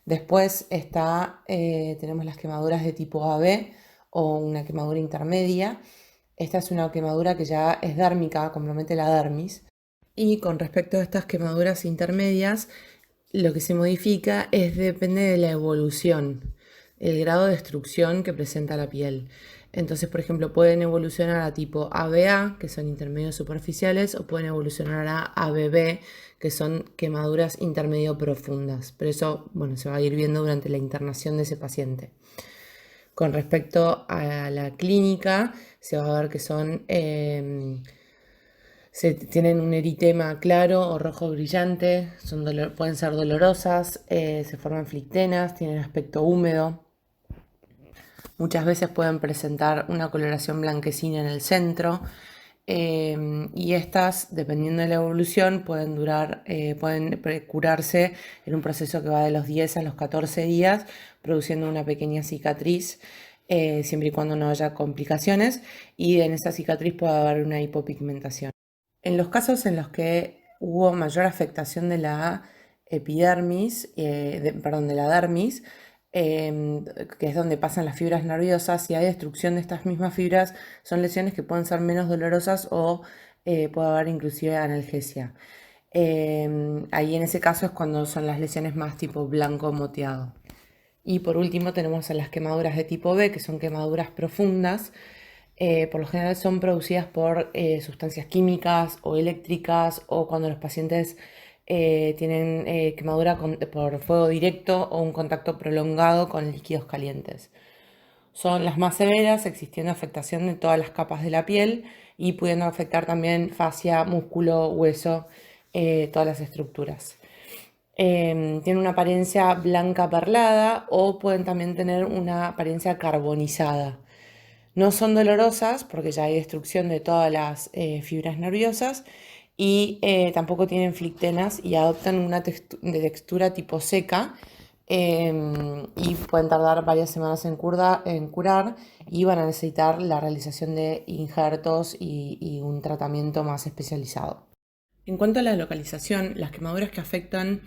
Después tenemos las quemaduras de tipo AB o una quemadura intermedia. Esta es una quemadura que ya es dérmica, compromete la dermis. Y con respecto a estas quemaduras intermedias, lo que se modifica depende de la evolución, el grado de destrucción que presenta la piel. Entonces, por ejemplo, pueden evolucionar a tipo ABA, que son intermedios superficiales, o pueden evolucionar a ABB, que son quemaduras intermedio profundas. Pero eso, bueno, se va a ir viendo durante la internación de ese paciente. Con respecto a la clínica, se va a ver que tienen un eritema claro o rojo brillante, pueden ser dolorosas, se forman flictenas, tienen aspecto húmedo. Muchas veces pueden presentar una coloración blanquecina en el centro y estas, dependiendo de la evolución, pueden curarse en un proceso que va de los 10 a los 14 días, produciendo una pequeña cicatriz, siempre y cuando no haya complicaciones, y en esa cicatriz puede haber una hipopigmentación. En los casos en los que hubo mayor afectación de la epidermis, de la dermis, que es donde pasan las fibras nerviosas, si hay destrucción de estas mismas fibras, son lesiones que pueden ser menos dolorosas o puede haber inclusive analgesia. Ahí en ese caso es cuando son las lesiones más tipo blanco moteado. Y por último tenemos a las quemaduras de tipo B, que son quemaduras profundas. Por lo general son producidas por sustancias químicas o eléctricas o cuando los pacientes tienen quemadura por fuego directo o un contacto prolongado con líquidos calientes. Son las más severas, existiendo afectación de todas las capas de la piel y pudiendo afectar también fascia, músculo, hueso, todas las estructuras. Tienen una apariencia blanca perlada o pueden también tener una apariencia carbonizada. No son dolorosas porque ya hay destrucción de todas las fibras nerviosas y tampoco tienen flictenas y adoptan una textura tipo seca y pueden tardar varias semanas en curar y van a necesitar la realización de injertos y un tratamiento más especializado. En cuanto a la localización, las quemaduras que afectan,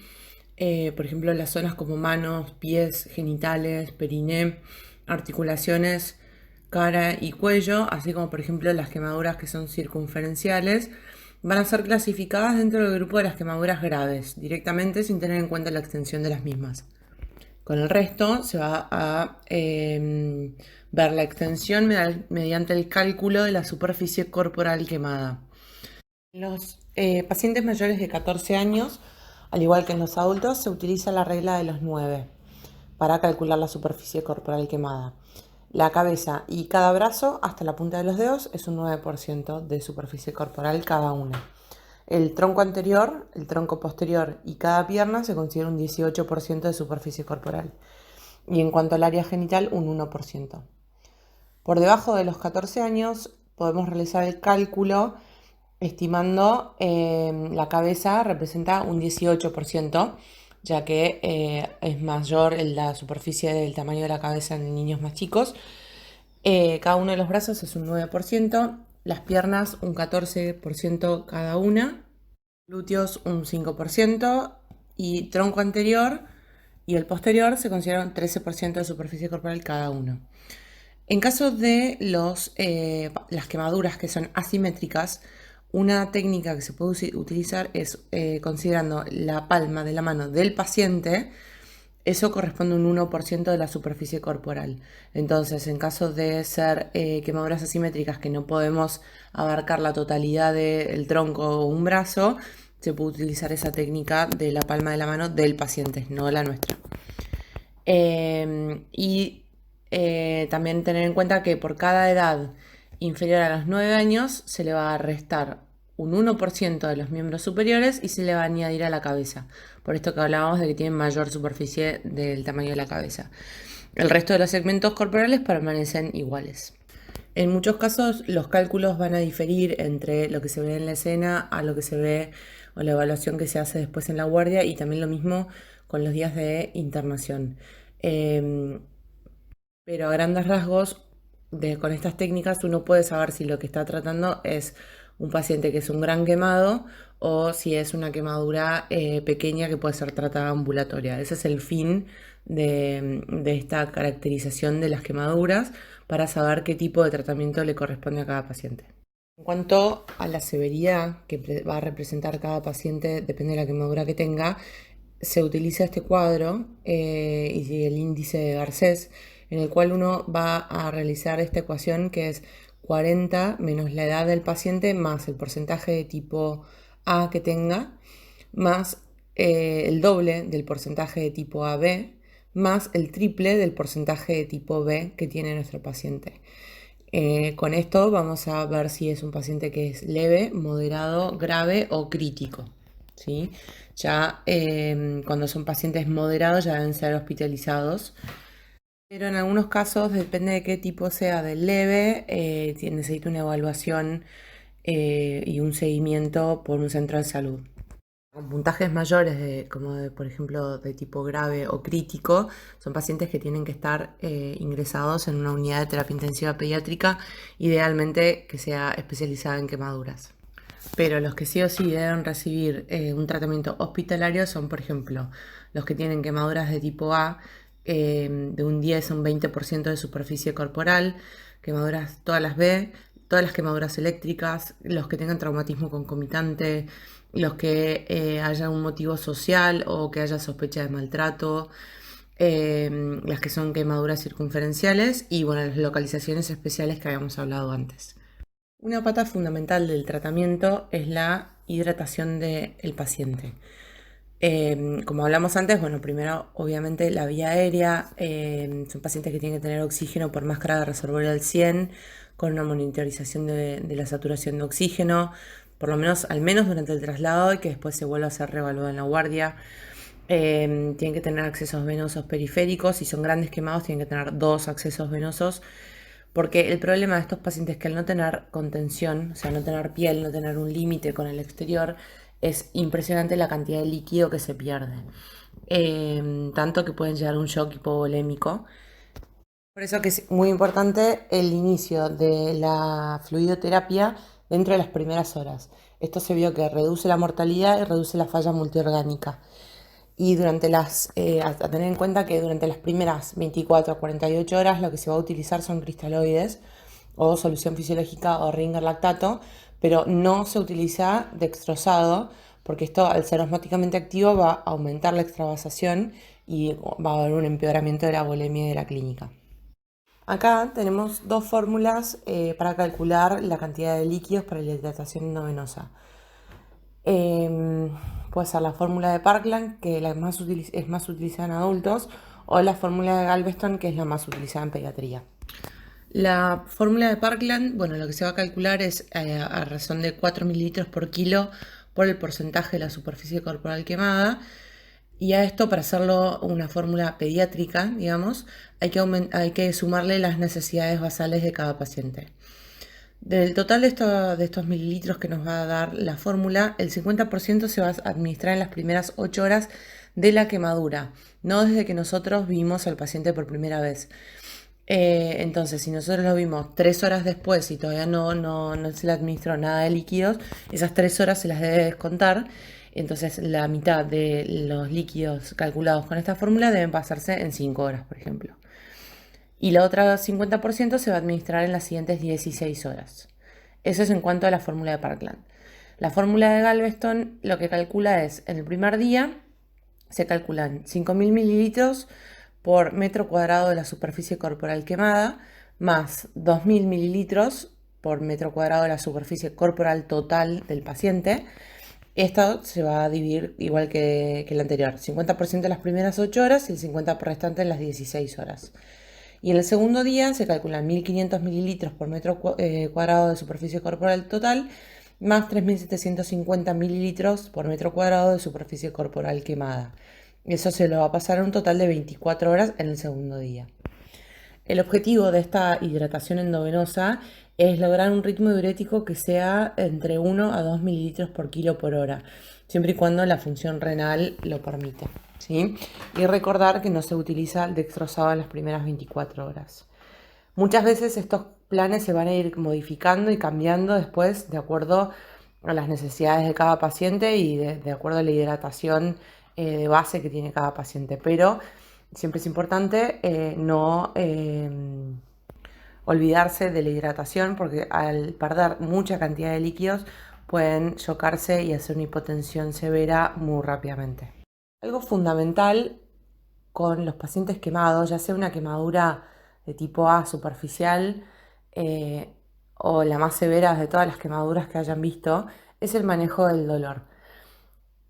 por ejemplo, las zonas como manos, pies, genitales, periné, articulaciones, cara y cuello, así como por ejemplo las quemaduras que son circunferenciales, van a ser clasificadas dentro del grupo de las quemaduras graves, directamente sin tener en cuenta la extensión de las mismas. Con el resto se va a ver la extensión mediante el cálculo de la superficie corporal quemada. Los pacientes mayores de 14 años, al igual que en los adultos, se utiliza la regla de los 9 para calcular la superficie corporal quemada. La cabeza y cada brazo, hasta la punta de los dedos, es un 9% de superficie corporal cada una. El tronco anterior, el tronco posterior y cada pierna se considera un 18% de superficie corporal. Y en cuanto al área genital, un 1%. Por debajo de los 14 años podemos realizar el cálculo estimando la cabeza representa un 18%, ya que es mayor la superficie del tamaño de la cabeza en niños más chicos. Cada uno de los brazos es un 9%, las piernas un 14% cada una, glúteos un 5% y tronco anterior y el posterior se consideran 13% de superficie corporal cada uno. En caso de las quemaduras que son asimétricas, una técnica que se puede utilizar es considerando la palma de la mano del paciente, eso corresponde a un 1% de la superficie corporal. Entonces, en caso de ser quemaduras asimétricas que no podemos abarcar la totalidad del tronco o un brazo, se puede utilizar esa técnica de la palma de la mano del paciente, no la nuestra. También tener en cuenta que por cada edad inferior a los 9 años se le va a restar un 1% de los miembros superiores y se le va a añadir a la cabeza. Por esto que hablábamos de que tienen mayor superficie del tamaño de la cabeza. El resto de los segmentos corporales permanecen iguales. En muchos casos los cálculos van a diferir entre lo que se ve en la escena a lo que se ve o la evaluación que se hace después en la guardia, y también lo mismo con los días de internación. Pero a grandes rasgos, con estas técnicas uno puede saber si lo que está tratando es un paciente que es un gran quemado o si es una quemadura pequeña que puede ser tratada ambulatoria. Ese es el fin de esta caracterización de las quemaduras, para saber qué tipo de tratamiento le corresponde a cada paciente. En cuanto a la severidad que va a representar cada paciente, depende de la quemadura que tenga, se utiliza este cuadro y el índice de Garcés, en el cual uno va a realizar esta ecuación que es 40 menos la edad del paciente más el porcentaje de tipo A que tenga, más el doble del porcentaje de tipo AB, más el triple del porcentaje de tipo B que tiene nuestro paciente. Con esto vamos a ver si es un paciente que es leve, moderado, grave o crítico, ¿sí? Ya cuando son pacientes moderados ya deben ser hospitalizados, pero en algunos casos, depende de qué tipo sea de leve, necesita una evaluación y un seguimiento por un centro de salud. Con puntajes mayores, por ejemplo de tipo grave o crítico, son pacientes que tienen que estar ingresados en una unidad de terapia intensiva pediátrica, idealmente que sea especializada en quemaduras. Pero los que sí o sí deben recibir un tratamiento hospitalario son, por ejemplo, los que tienen quemaduras de tipo A, de un 10 a un 20% de superficie corporal, quemaduras todas las B, todas las quemaduras eléctricas, los que tengan traumatismo concomitante, los que haya un motivo social o que haya sospecha de maltrato, las que son quemaduras circunferenciales y bueno, las localizaciones especiales que habíamos hablado antes. Una pata fundamental del tratamiento es la hidratación del paciente. Como hablamos antes, bueno, primero obviamente la vía aérea, son pacientes que tienen que tener oxígeno por máscara de reservorio al 100, con una monitorización de la saturación de oxígeno, por lo menos al menos durante el traslado, y que después se vuelva a ser reevaluado en la guardia. Tienen que tener accesos venosos periféricos, si son grandes quemados tienen que tener 2 accesos venosos Porque el problema de estos pacientes es que al no tener contención, o sea, no tener piel, no tener un límite con el exterior, es impresionante la cantidad de líquido que se pierde. Tanto que pueden llegar a un shock hipovolémico. Por eso que es muy importante el inicio de la fluidoterapia dentro de las primeras horas. Esto se vio que reduce la mortalidad y reduce la falla multiorgánica. Y a tener en cuenta que durante las primeras 24 a 48 horas lo que se va a utilizar son cristaloides o solución fisiológica o Ringer lactato, pero no se utiliza dextrosado porque esto al ser osmóticamente activo va a aumentar la extravasación y va a haber un empeoramiento de la volemia de la clínica. Acá tenemos dos fórmulas para calcular la cantidad de líquidos para la hidratación endovenosa. Puede ser la fórmula de Parkland, que es más utilizada en adultos, o la fórmula de Galveston, que es la más utilizada en pediatría. La fórmula de Parkland, bueno, lo que se va a calcular es a razón de 4 mililitros por kilo por el porcentaje de la superficie corporal quemada. Y a esto, para hacerlo una fórmula pediátrica, digamos, hay que sumarle las necesidades basales de cada paciente. Del total de estos mililitros que nos va a dar la fórmula, el 50% se va a administrar en las primeras 8 horas de la quemadura, no desde que nosotros vimos al paciente por primera vez. Entonces, si nosotros lo vimos 3 horas después y todavía no se le administró nada de líquidos, esas 3 horas se las debe descontar. Entonces, la mitad de los líquidos calculados con esta fórmula deben pasarse en 5 horas, por ejemplo. Y la otra 50% se va a administrar en las siguientes 16 horas. Eso es en cuanto a la fórmula de Parkland. La fórmula de Galveston lo que calcula es, en el primer día se calculan 5.000 mililitros por metro cuadrado de la superficie corporal quemada, más 2.000 mililitros por metro cuadrado de la superficie corporal total del paciente. Esto se va a dividir igual que el anterior, 50% en las primeras 8 horas y el 50% restante en las 16 horas. Y en el segundo día se calculan 1.500 mililitros por metro cuadrado de superficie corporal total, más 3.750 mililitros por metro cuadrado de superficie corporal quemada. Eso se lo va a pasar a un total de 24 horas en el segundo día. El objetivo de esta hidratación endovenosa es lograr un ritmo diurético que sea entre 1 a 2 mililitros por kilo por hora, siempre y cuando la función renal lo permite, ¿sí? Y recordar que no se utiliza el dextrosado en las primeras 24 horas. Muchas veces estos planes se van a ir modificando y cambiando después de acuerdo a las necesidades de cada paciente y de acuerdo a la hidratación de base que tiene cada paciente, pero siempre es importante no olvidarse de la hidratación porque al perder mucha cantidad de líquidos pueden chocarse y hacer una hipotensión severa muy rápidamente. Algo fundamental con los pacientes quemados, ya sea una quemadura de tipo A superficial o la más severa de todas las quemaduras que hayan visto, es el manejo del dolor.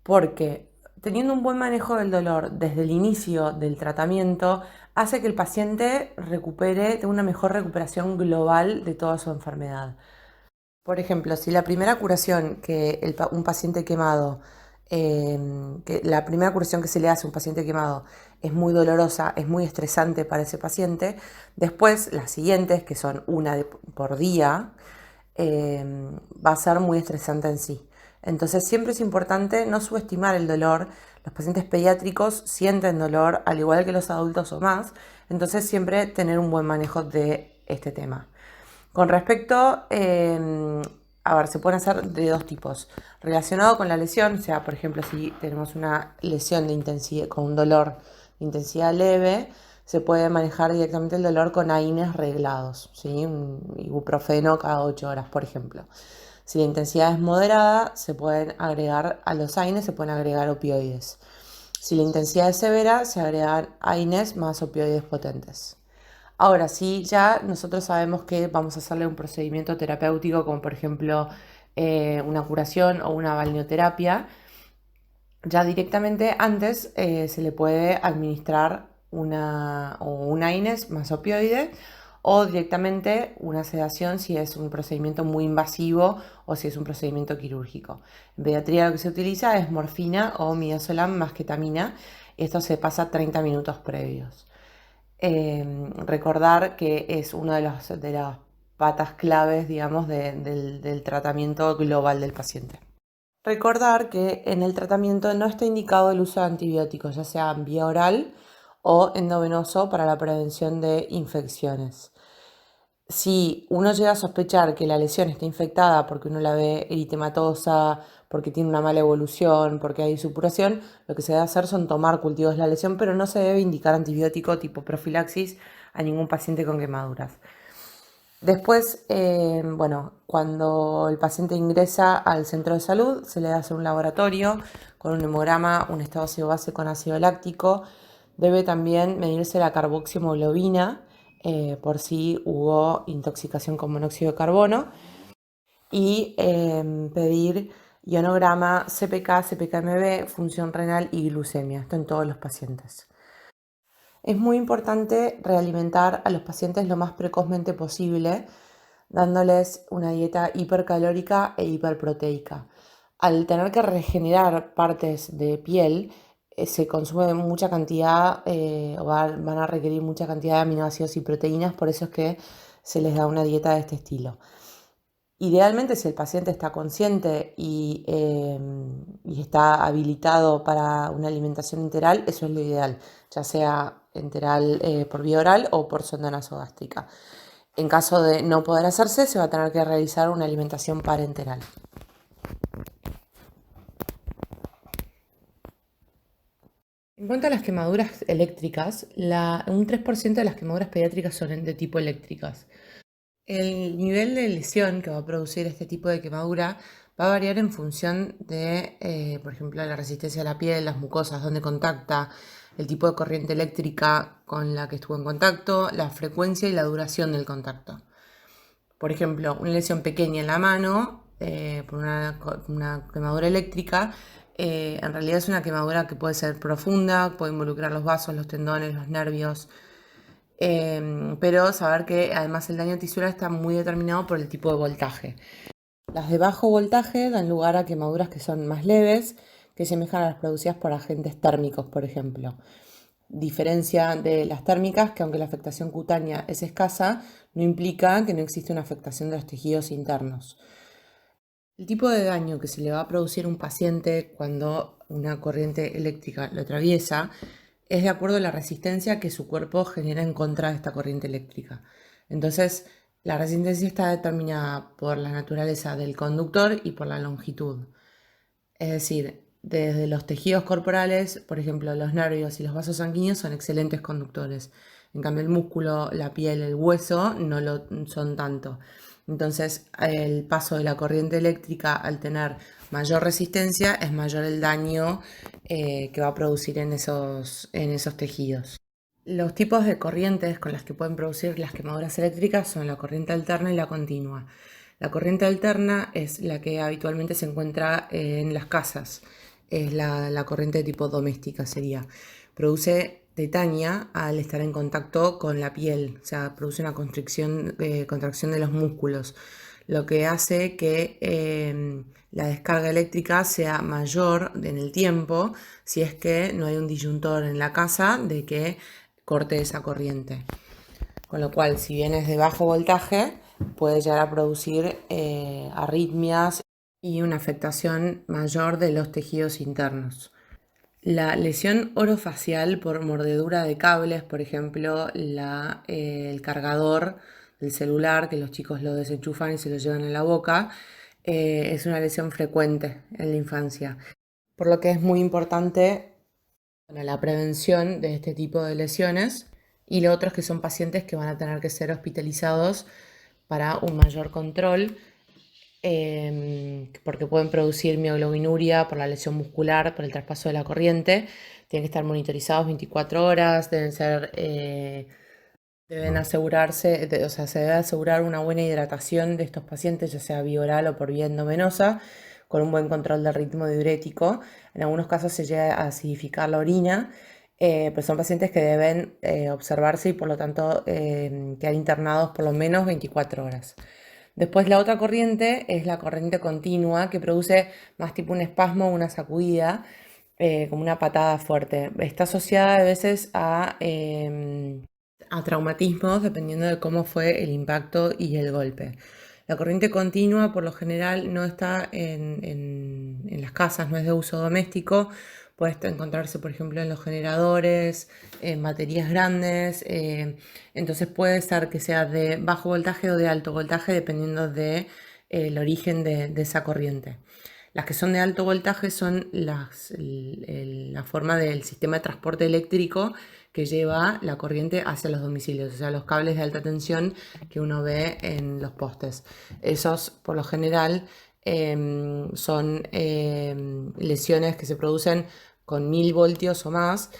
Porque teniendo un buen manejo del dolor desde el inicio del tratamiento, hace que el paciente tenga una mejor recuperación global de toda su enfermedad. Por ejemplo, si la primera curación que un paciente quemado, que la primera curación que se le hace a un paciente quemado es muy dolorosa, es muy estresante para ese paciente, después las siguientes, que son una por día, va a ser muy estresante en sí. Entonces siempre es importante no subestimar el dolor. Los pacientes pediátricos sienten dolor al igual que los adultos o más, entonces siempre tener un buen manejo de este tema. Con respecto, a ver, se pueden hacer de dos tipos. Relacionado con la lesión, o sea, por ejemplo, si tenemos una lesión de intensidad, con un dolor de intensidad leve, se puede manejar directamente el dolor con AINES reglados, ¿sí? Un ibuprofeno cada 8 horas, por ejemplo. Si la intensidad es moderada, se pueden agregar a los AINES, se pueden agregar opioides. Si la intensidad es severa, se agregan AINES más opioides potentes. Ahora, si ya nosotros sabemos que vamos a hacerle un procedimiento terapéutico, como por ejemplo una curación o una balneoterapia, ya directamente antes se le puede administrar un AINES más opioide o directamente una sedación si es un procedimiento muy invasivo o si es un procedimiento quirúrgico. En pediatría lo que se utiliza es morfina o midazolam más ketamina. Esto se pasa 30 minutos previos. recordar que es una de las patas claves, digamos, del tratamiento global del paciente. Recordar que en el tratamiento no está indicado el uso de antibióticos, ya sea en vía oral o endovenoso para la prevención de infecciones. Si uno llega a sospechar que la lesión está infectada porque uno la ve eritematosa, porque tiene una mala evolución, porque hay supuración, lo que se debe hacer son tomar cultivos de la lesión, pero no se debe indicar antibiótico tipo profilaxis a ningún paciente con quemaduras. Después, bueno, cuando el paciente ingresa al centro de salud, se le hace un laboratorio con un hemograma, un estado ácido base con ácido láctico. Debe también medirse la carboxiemoglobina por si hubo intoxicación con monóxido de carbono y pedir ionograma, CPK, CPKMB, función renal y glucemia. Esto en todos los pacientes. Es muy importante realimentar a los pacientes lo más precozmente posible, dándoles una dieta hipercalórica e hiperproteica. Al tener que regenerar partes de piel, se consume mucha cantidad, van a requerir mucha cantidad de aminoácidos y proteínas, por eso es que se les da una dieta de este estilo. Idealmente, si el paciente está consciente y está habilitado para una alimentación enteral, eso es lo ideal, ya sea enteral por vía oral o por sonda nasogástrica. En caso de no poder hacerse, se va a tener que realizar una alimentación parenteral. En cuanto a las quemaduras eléctricas, un 3% de las quemaduras pediátricas son de tipo eléctricas. El nivel de lesión que va a producir este tipo de quemadura va a variar en función de, por ejemplo, la resistencia de la piel, las mucosas, dónde contacta, el tipo de corriente eléctrica con la que estuvo en contacto, la frecuencia y la duración del contacto. Por ejemplo, una lesión pequeña en la mano por una quemadura eléctrica, en realidad es una quemadura que puede ser profunda, puede involucrar los vasos, los tendones, los nervios. Pero saber que además el daño tisular está muy determinado por el tipo de voltaje. Las de bajo voltaje dan lugar a quemaduras que son más leves, que semejan a las producidas por agentes térmicos, por ejemplo. Diferencia de las térmicas, que aunque la afectación cutánea es escasa, no implica que no existe una afectación de los tejidos internos. El tipo de daño que se le va a producir a un paciente cuando una corriente eléctrica lo atraviesa es de acuerdo a la resistencia que su cuerpo genera en contra de esta corriente eléctrica. Entonces, la resistencia está determinada por la naturaleza del conductor y por la longitud. Es decir, desde los tejidos corporales, por ejemplo, los nervios y los vasos sanguíneos son excelentes conductores. En cambio, el músculo, la piel, el hueso no lo son tanto. Entonces, el paso de la corriente eléctrica, al tener mayor resistencia, es mayor el daño que va a producir en esos tejidos. Los tipos de corrientes con las que pueden producir las quemaduras eléctricas son la corriente alterna y la continua. La corriente alterna es la que habitualmente se encuentra en las casas, es la corriente de tipo doméstica sería. Produce tetania al estar en contacto con la piel, o sea, produce una contracción de los músculos, lo que hace que la descarga eléctrica sea mayor en el tiempo si es que no hay un disyuntor en la casa de que corte esa corriente. Con lo cual, si bien es de bajo voltaje, puede llegar a producir arritmias y una afectación mayor de los tejidos internos. La lesión orofacial por mordedura de cables, por ejemplo, el cargador del celular, que los chicos lo desenchufan y se lo llevan a la boca, es una lesión frecuente en la infancia. Por lo que es muy importante la prevención de este tipo de lesiones. Y lo otro es que son pacientes que van a tener que ser hospitalizados para un mayor control, porque pueden producir mioglobinuria por la lesión muscular, por el traspaso de la corriente. Tienen que estar monitorizados 24 horas, deben asegurarse, o sea, se debe asegurar una buena hidratación de estos pacientes, ya sea vía oral o por vía endovenosa, con un buen control del ritmo diurético. En algunos casos se llega a acidificar la orina, pero son pacientes que deben observarse y por lo tanto quedar internados por lo menos 24 horas. Después la otra corriente es la corriente continua, que produce más tipo un espasmo o una sacudida, como una patada fuerte. Está asociada a veces a a traumatismos dependiendo de cómo fue el impacto y el golpe. La corriente continua por lo general no está en las casas, no es de uso doméstico. Puede encontrarse, por ejemplo, en los generadores, en baterías grandes. Entonces puede ser que sea de bajo voltaje o de alto voltaje dependiendo del origen de esa corriente. Las que son de alto voltaje son la forma del sistema de transporte eléctrico que lleva la corriente hacia los domicilios, o sea, los cables de alta tensión que uno ve en los postes. Esos, por lo general, son lesiones que se producen con 1000 voltios o más,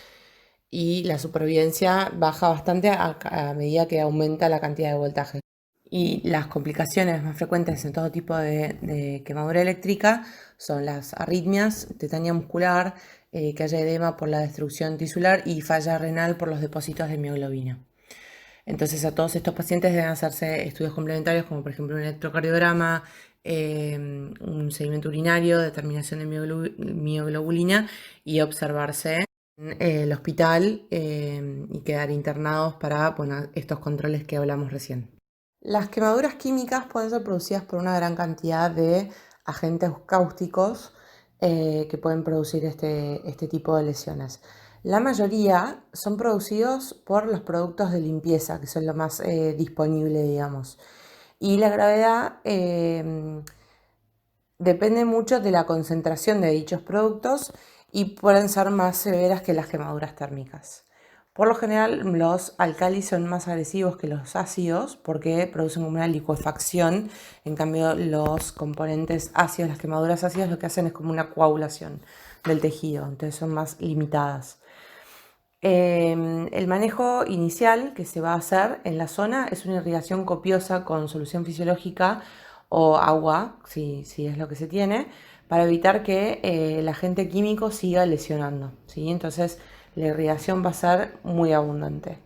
y la supervivencia baja bastante a medida que aumenta la cantidad de voltaje. Y las complicaciones más frecuentes en todo tipo de quemadura eléctrica son las arritmias, tetania muscular, que haya edema por la destrucción tisular y falla renal por los depósitos de mioglobina. Entonces a todos estos pacientes deben hacerse estudios complementarios como por ejemplo un electrocardiograma, un seguimiento urinario, determinación de mioglobulina y observarse en el hospital y quedar internados para estos controles que hablamos recién. Las quemaduras químicas pueden ser producidas por una gran cantidad de agentes cáusticos que pueden producir este tipo de lesiones. La mayoría son producidos por los productos de limpieza, que son lo más disponible, digamos. Y la gravedad depende mucho de la concentración de dichos productos y pueden ser más severas que las quemaduras térmicas. Por lo general, los álcalis son más agresivos que los ácidos porque producen una licuefacción. En cambio, los componentes ácidos, las quemaduras ácidas, lo que hacen es como una coagulación del tejido, entonces son más limitadas. El manejo inicial que se va a hacer en la zona es una irrigación copiosa con solución fisiológica o agua, si es lo que se tiene, para evitar que el agente químico siga lesionando, ¿sí? Entonces la irrigación va a ser muy abundante.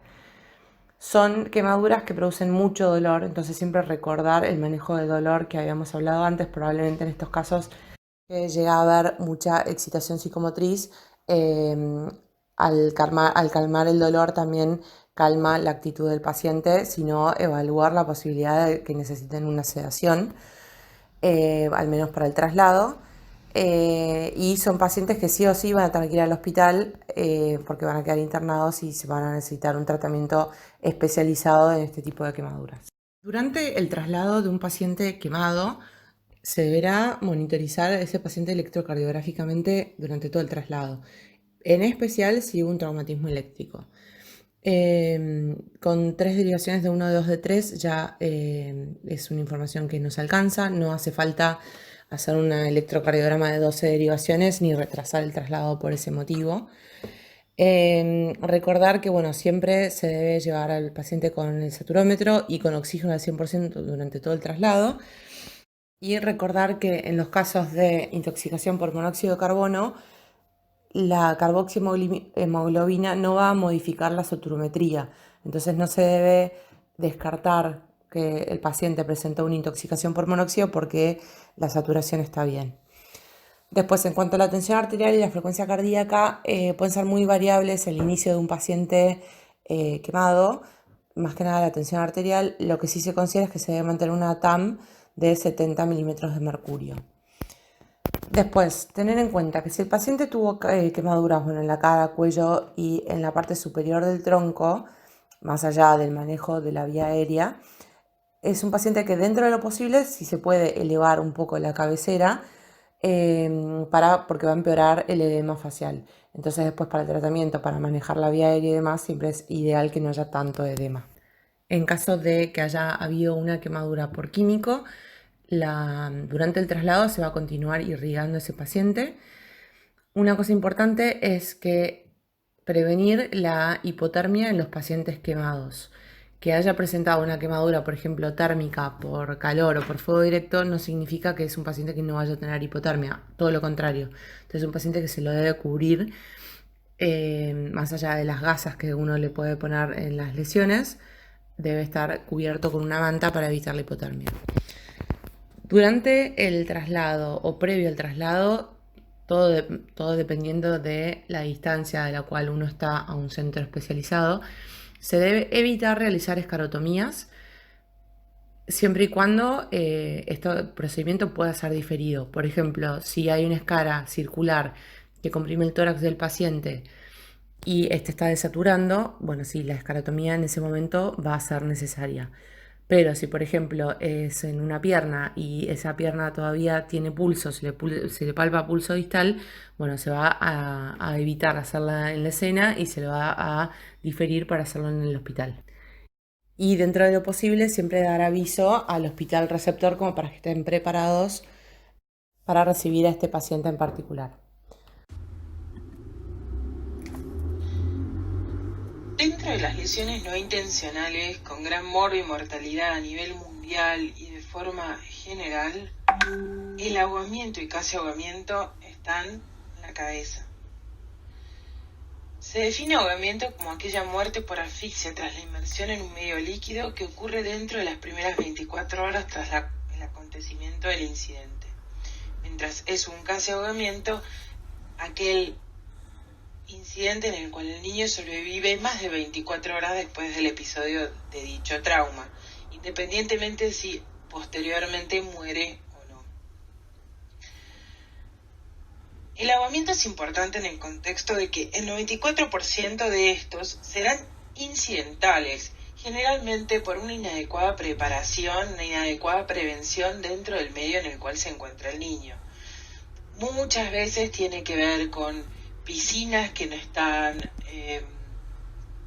Son quemaduras que producen mucho dolor, entonces siempre recordar el manejo del dolor que habíamos hablado antes. Probablemente en estos casos llega a haber mucha excitación psicomotriz. Al calmar el dolor también calma la actitud del paciente, sino evaluar la posibilidad de que necesiten una sedación, al menos para el traslado. Y son pacientes que sí o sí van a tener que ir al hospital porque van a quedar internados y se van a necesitar un tratamiento especializado en este tipo de quemaduras. Durante el traslado de un paciente quemado, se deberá monitorizar a ese paciente electrocardiográficamente durante todo el traslado, en especial si hubo un traumatismo eléctrico. Con 3 derivaciones de 1, de 2, de 3 ya es una información que nos alcanza, no hace falta hacer un electrocardiograma de 12 derivaciones ni retrasar el traslado por ese motivo. Recordar que siempre se debe llevar al paciente con el saturómetro y con oxígeno al 100% durante todo el traslado. Y recordar que en los casos de intoxicación por monóxido de carbono, la carboxihemoglobina no va a modificar la saturometría. Entonces no se debe descartar que el paciente presenta una intoxicación por monóxido porque la saturación está bien. Después, en cuanto a la tensión arterial y la frecuencia cardíaca, pueden ser muy variables el inicio de un paciente quemado. Más que nada la tensión arterial, lo que sí se considera es que se debe mantener una TAM de 70 milímetros de mercurio. Después, tener en cuenta que si el paciente tuvo quemaduras en la cara, cuello y en la parte superior del tronco, más allá del manejo de la vía aérea, es un paciente que dentro de lo posible, si se puede elevar un poco la cabecera, porque va a empeorar el edema facial. Entonces después para el tratamiento, para manejar la vía aérea y demás, siempre es ideal que no haya tanto edema. En caso de que haya habido una quemadura por químico, durante el traslado se va a continuar irrigando ese paciente. Una cosa importante es que prevenir la hipotermia en los pacientes quemados. Que haya presentado una quemadura, por ejemplo, térmica por calor o por fuego directo, no significa que es un paciente que no vaya a tener hipotermia, todo lo contrario. Entonces es un paciente que se lo debe cubrir, más allá de las gasas que uno le puede poner en las lesiones, debe estar cubierto con una manta para evitar la hipotermia. Durante el traslado o previo al traslado, todo dependiendo de la distancia de la cual uno está a un centro especializado, Se debe evitar realizar escarotomías siempre y cuando este procedimiento pueda ser diferido. Por ejemplo, si hay una escara circular que comprime el tórax del paciente y este está desaturando, bueno, sí, la escarotomía en ese momento va a ser necesaria. Pero si, por ejemplo, es en una pierna y esa pierna todavía tiene pulso, se le palpa pulso distal, bueno, se va a evitar hacerla en la escena y se le va a diferir para hacerlo en el hospital. Y dentro de lo posible, siempre dar aviso al hospital receptor como para que estén preparados para recibir a este paciente en particular. Dentro de las lesiones no intencionales con gran morbo y mortalidad a nivel mundial y de forma general, el ahogamiento y casi ahogamiento están en la cabeza. Se define ahogamiento como aquella muerte por asfixia tras la inmersión en un medio líquido que ocurre dentro de las primeras 24 horas tras el acontecimiento del incidente. Mientras es un casi ahogamiento, aquel incidente en el cual el niño sobrevive más de 24 horas después del episodio de dicho trauma, independientemente si posteriormente muere o no. El ahogamiento es importante en el contexto de que el 94% de estos serán incidentales, generalmente por una inadecuada preparación, una inadecuada prevención dentro del medio en el cual se encuentra el niño. Muchas veces tiene que ver con piscinas que no están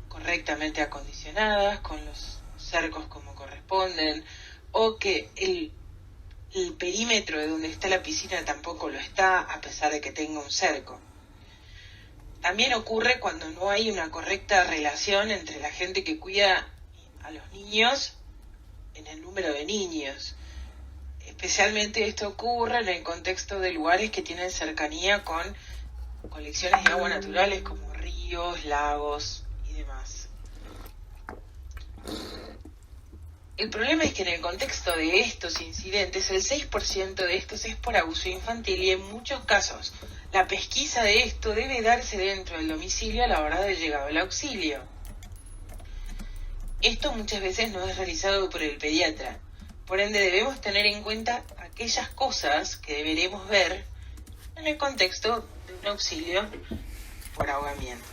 correctamente acondicionadas, con los cercos como corresponden, o que el perímetro de donde está la piscina tampoco lo está, a pesar de que tenga un cerco. También ocurre cuando no hay una correcta relación entre la gente que cuida a los niños en el número de niños. Especialmente esto ocurre en el contexto de lugares que tienen cercanía con colecciones de agua naturales como ríos, lagos y demás. El problema es que en el contexto de estos incidentes, el 6% de estos es por abuso infantil y en muchos casos la pesquisa de esto debe darse dentro del domicilio a la hora de llegado el auxilio. Esto muchas veces no es realizado por el pediatra, por ende debemos tener en cuenta aquellas cosas que deberemos ver en el contexto de un auxilio por ahogamiento.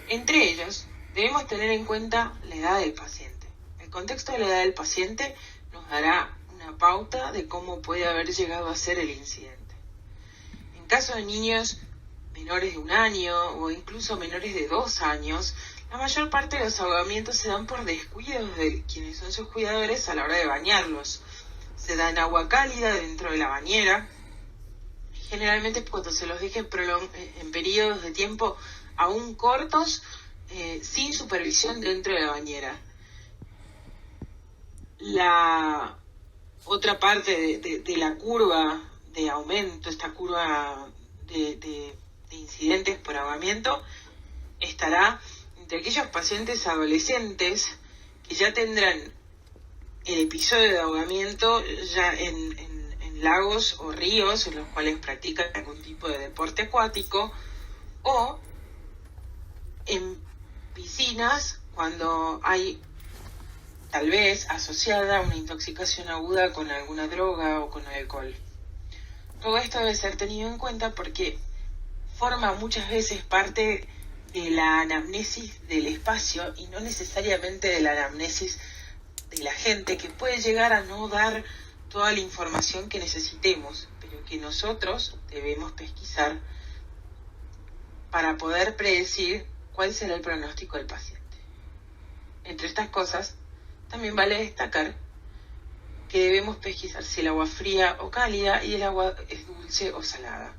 Entre ellos, debemos tener en cuenta la edad del paciente. El contexto de la edad del paciente nos dará una pauta de cómo puede haber llegado a ser el incidente. En caso de niños menores de 1 año o incluso menores de 2 años, la mayor parte de los ahogamientos se dan por descuidos de quienes son sus cuidadores a la hora de bañarlos. Se dan agua cálida dentro de la bañera, generalmente cuando se los deje en periodos de tiempo aún cortos, sin supervisión dentro de la bañera. La otra parte de la curva de aumento, esta curva de incidentes por ahogamiento, estará entre aquellos pacientes adolescentes que ya tendrán el episodio de ahogamiento ya en lagos o ríos en los cuales practican algún tipo de deporte acuático, o en piscinas cuando hay tal vez asociada una intoxicación aguda con alguna droga o con alcohol. Todo esto debe ser tenido en cuenta porque forma muchas veces parte de la anamnesis del espacio y no necesariamente de la anamnesis de la gente, que puede llegar a no dar toda la información que necesitemos, pero que nosotros debemos pesquisar para poder predecir cuál será el pronóstico del paciente. Entre estas cosas, también vale destacar que debemos pesquisar si el agua fría o cálida y el agua es dulce o salada.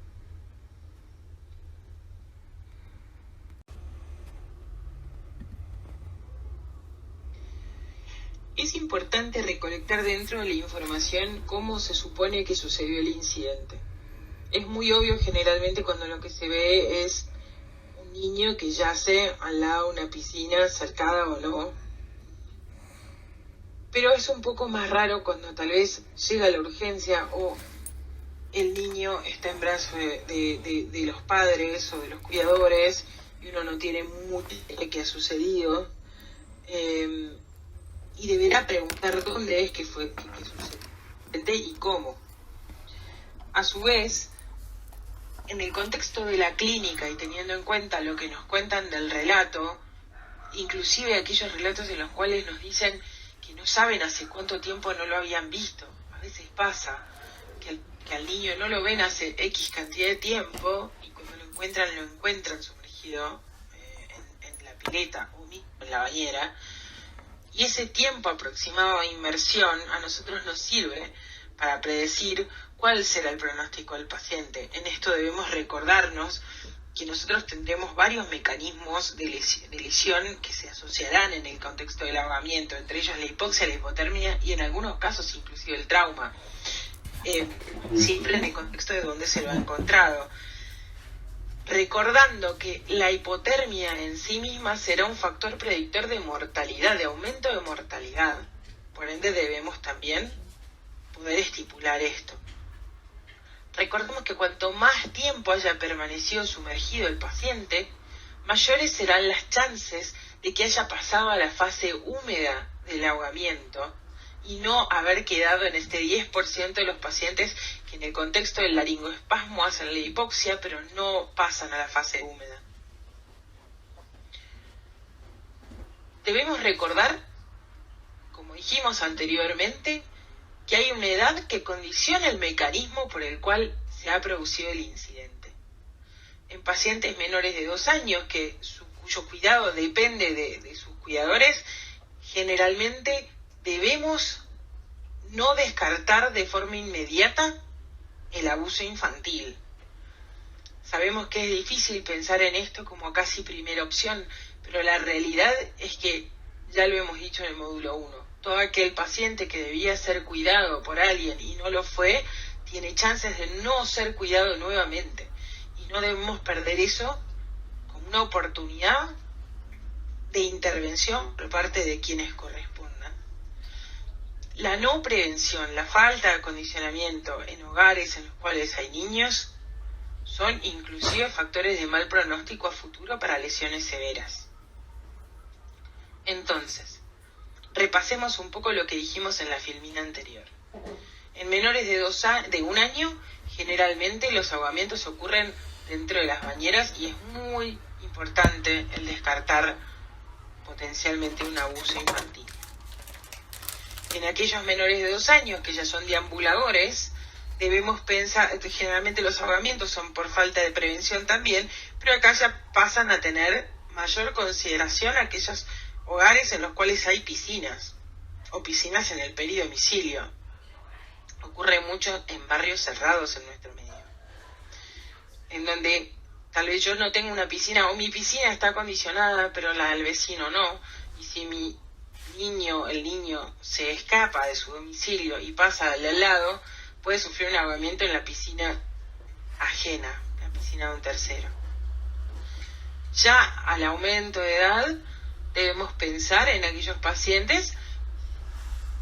Es importante recolectar dentro de la información cómo se supone que sucedió el incidente. Es muy obvio generalmente cuando lo que se ve es un niño que yace al lado de una piscina, cercada o no. Pero es un poco más raro cuando tal vez llega la urgencia o el niño está en brazos de los padres o de los cuidadores y uno no tiene mucho de qué ha sucedido, y deberá preguntar dónde es que sucedió y cómo. A su vez, en el contexto de la clínica y teniendo en cuenta lo que nos cuentan del relato, inclusive aquellos relatos en los cuales nos dicen que no saben hace cuánto tiempo no lo habían visto. A veces pasa que al niño no lo ven hace X cantidad de tiempo y cuando lo encuentran sumergido en la pileta o mismo en la bañera. Y ese tiempo aproximado de inmersión a nosotros nos sirve para predecir cuál será el pronóstico del paciente. En esto debemos recordarnos que nosotros tendremos varios mecanismos de lesión que se asociarán en el contexto del ahogamiento, entre ellos la hipoxia, la hipotermia y en algunos casos inclusive el trauma, siempre en el contexto de donde se lo ha encontrado. Recordando que la hipotermia en sí misma será un factor predictor de mortalidad, de aumento de mortalidad. Por ende debemos también poder estipular esto. Recordemos que cuanto más tiempo haya permanecido sumergido el paciente, mayores serán las chances de que haya pasado a la fase húmeda del ahogamiento y no haber quedado en este 10% de los pacientes que en el contexto del laringoespasmo hacen la hipoxia, pero no pasan a la fase húmeda. Debemos recordar, como dijimos anteriormente, que hay una edad que condiciona el mecanismo por el cual se ha producido el incidente. En pacientes menores de 2 años, cuyo cuidado depende de sus cuidadores, generalmente debemos no descartar de forma inmediata el abuso infantil. Sabemos que es difícil pensar en esto como casi primera opción, pero la realidad es que, ya lo hemos dicho en el módulo 1, todo aquel paciente que debía ser cuidado por alguien y no lo fue, tiene chances de no ser cuidado nuevamente. Y no debemos perder eso como una oportunidad de intervención por parte de quienes correspondan. La no prevención, la falta de acondicionamiento en hogares en los cuales hay niños, son inclusive factores de mal pronóstico a futuro para lesiones severas. Entonces, repasemos un poco lo que dijimos en la filmina anterior. En menores de 1 año, generalmente los ahogamientos ocurren dentro de las bañeras y es muy importante el descartar potencialmente un abuso infantil. En aquellos menores de 2 años que ya son deambuladores, debemos pensar, generalmente los ahogamientos son por falta de prevención también, pero acá ya pasan a tener mayor consideración aquellos hogares en los cuales hay piscinas o piscinas en el peridomicilio. Ocurre mucho en barrios cerrados en nuestro medio, en donde tal vez yo no tengo una piscina o mi piscina está acondicionada pero la del vecino no, y si el niño se escapa de su domicilio y pasa al lado, puede sufrir un ahogamiento en la piscina ajena, la piscina de un tercero. Ya al aumento de edad debemos pensar en aquellos pacientes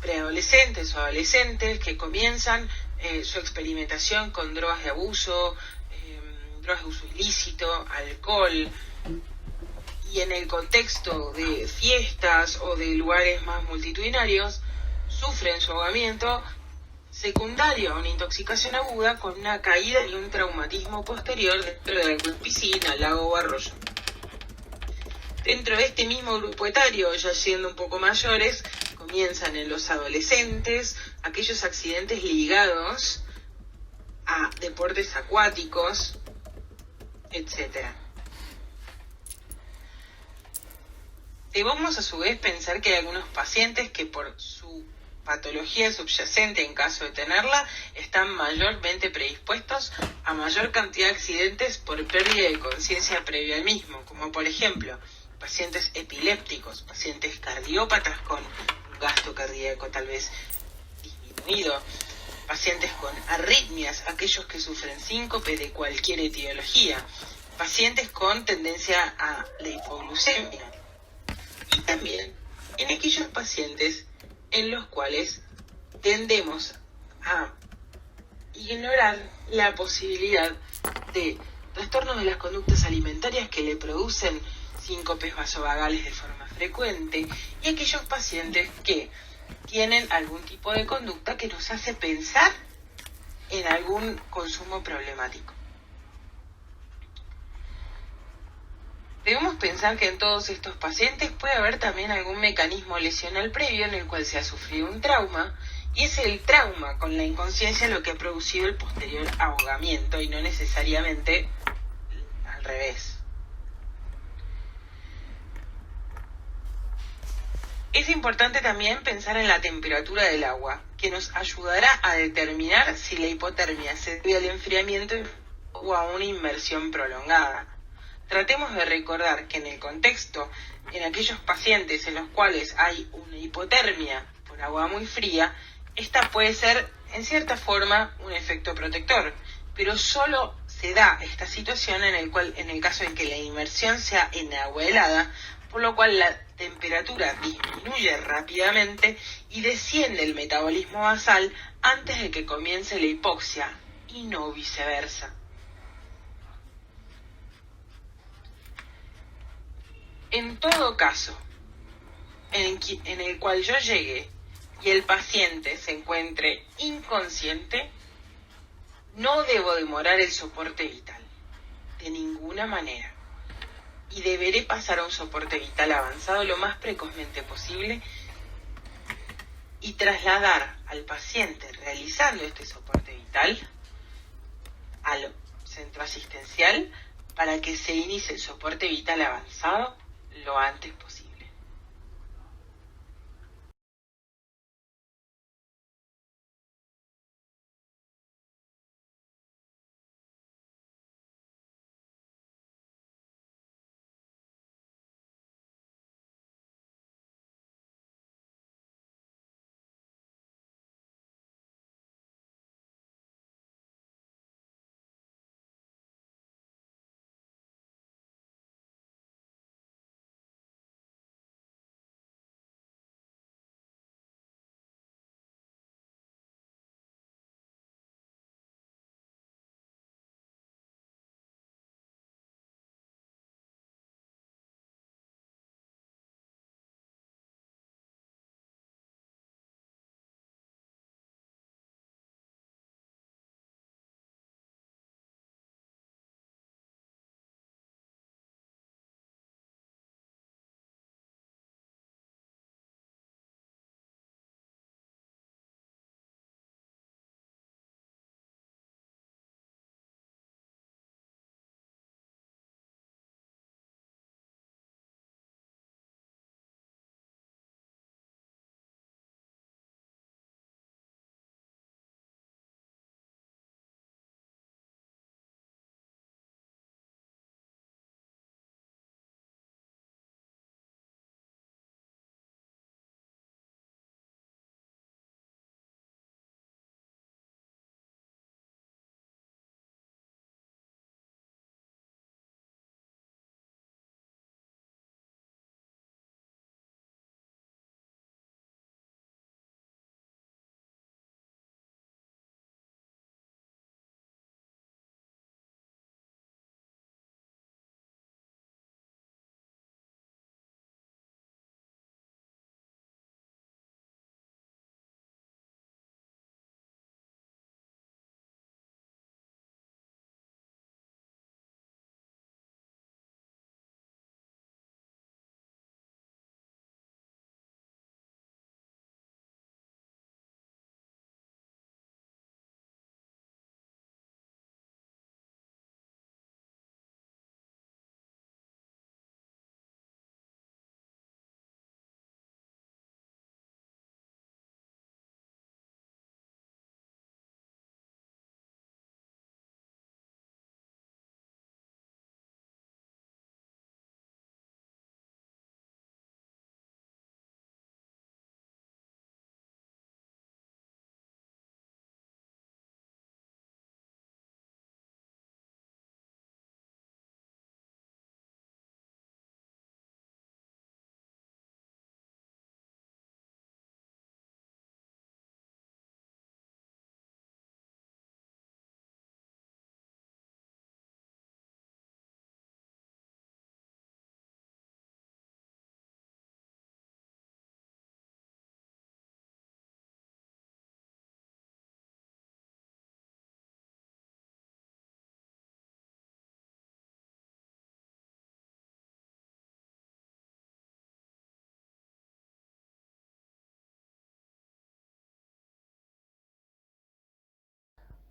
preadolescentes o adolescentes que comienzan su experimentación con drogas de abuso, drogas de uso ilícito, alcohol, y en el contexto de fiestas o de lugares más multitudinarios, sufren su ahogamiento secundario a una intoxicación aguda con una caída y un traumatismo posterior dentro de alguna piscina, lago o arroyo. Dentro de este mismo grupo etario, ya siendo un poco mayores, comienzan en los adolescentes aquellos accidentes ligados a deportes acuáticos, etc. Debemos a su vez pensar que hay algunos pacientes que por su patología subyacente, en caso de tenerla, están mayormente predispuestos a mayor cantidad de accidentes por pérdida de conciencia previa al mismo, como por ejemplo pacientes epilépticos, pacientes cardiópatas con un gasto cardíaco tal vez disminuido, pacientes con arritmias, aquellos que sufren síncope de cualquier etiología, pacientes con tendencia a la hipoglucemia, y también en aquellos pacientes en los cuales tendemos a ignorar la posibilidad de trastornos de las conductas alimentarias que le producen síncopes vasovagales de forma frecuente, y aquellos pacientes que tienen algún tipo de conducta que nos hace pensar en algún consumo problemático. Debemos pensar que en todos estos pacientes puede haber también algún mecanismo lesional previo en el cual se ha sufrido un trauma, y es el trauma con la inconsciencia lo que ha producido el posterior ahogamiento y no necesariamente al revés. Es importante también pensar en la temperatura del agua, que nos ayudará a determinar si la hipotermia se debe al enfriamiento o a una inmersión prolongada. Tratemos de recordar que en el contexto, en aquellos pacientes en los cuales hay una hipotermia por agua muy fría, esta puede ser, en cierta forma, un efecto protector, pero solo se da esta situación en el caso en que la inmersión sea en agua helada, por lo cual la temperatura disminuye rápidamente y desciende el metabolismo basal antes de que comience la hipoxia, y no viceversa. En todo caso, en el cual yo llegue y el paciente se encuentre inconsciente, no debo demorar el soporte vital, de ninguna manera, y deberé pasar a un soporte vital avanzado lo más precozmente posible y trasladar al paciente realizando este soporte vital al centro asistencial para que se inicie el soporte vital avanzado lo antes posible.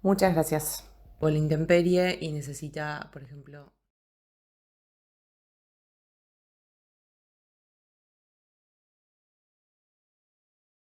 Muchas gracias por la intemperie y necesita, por ejemplo,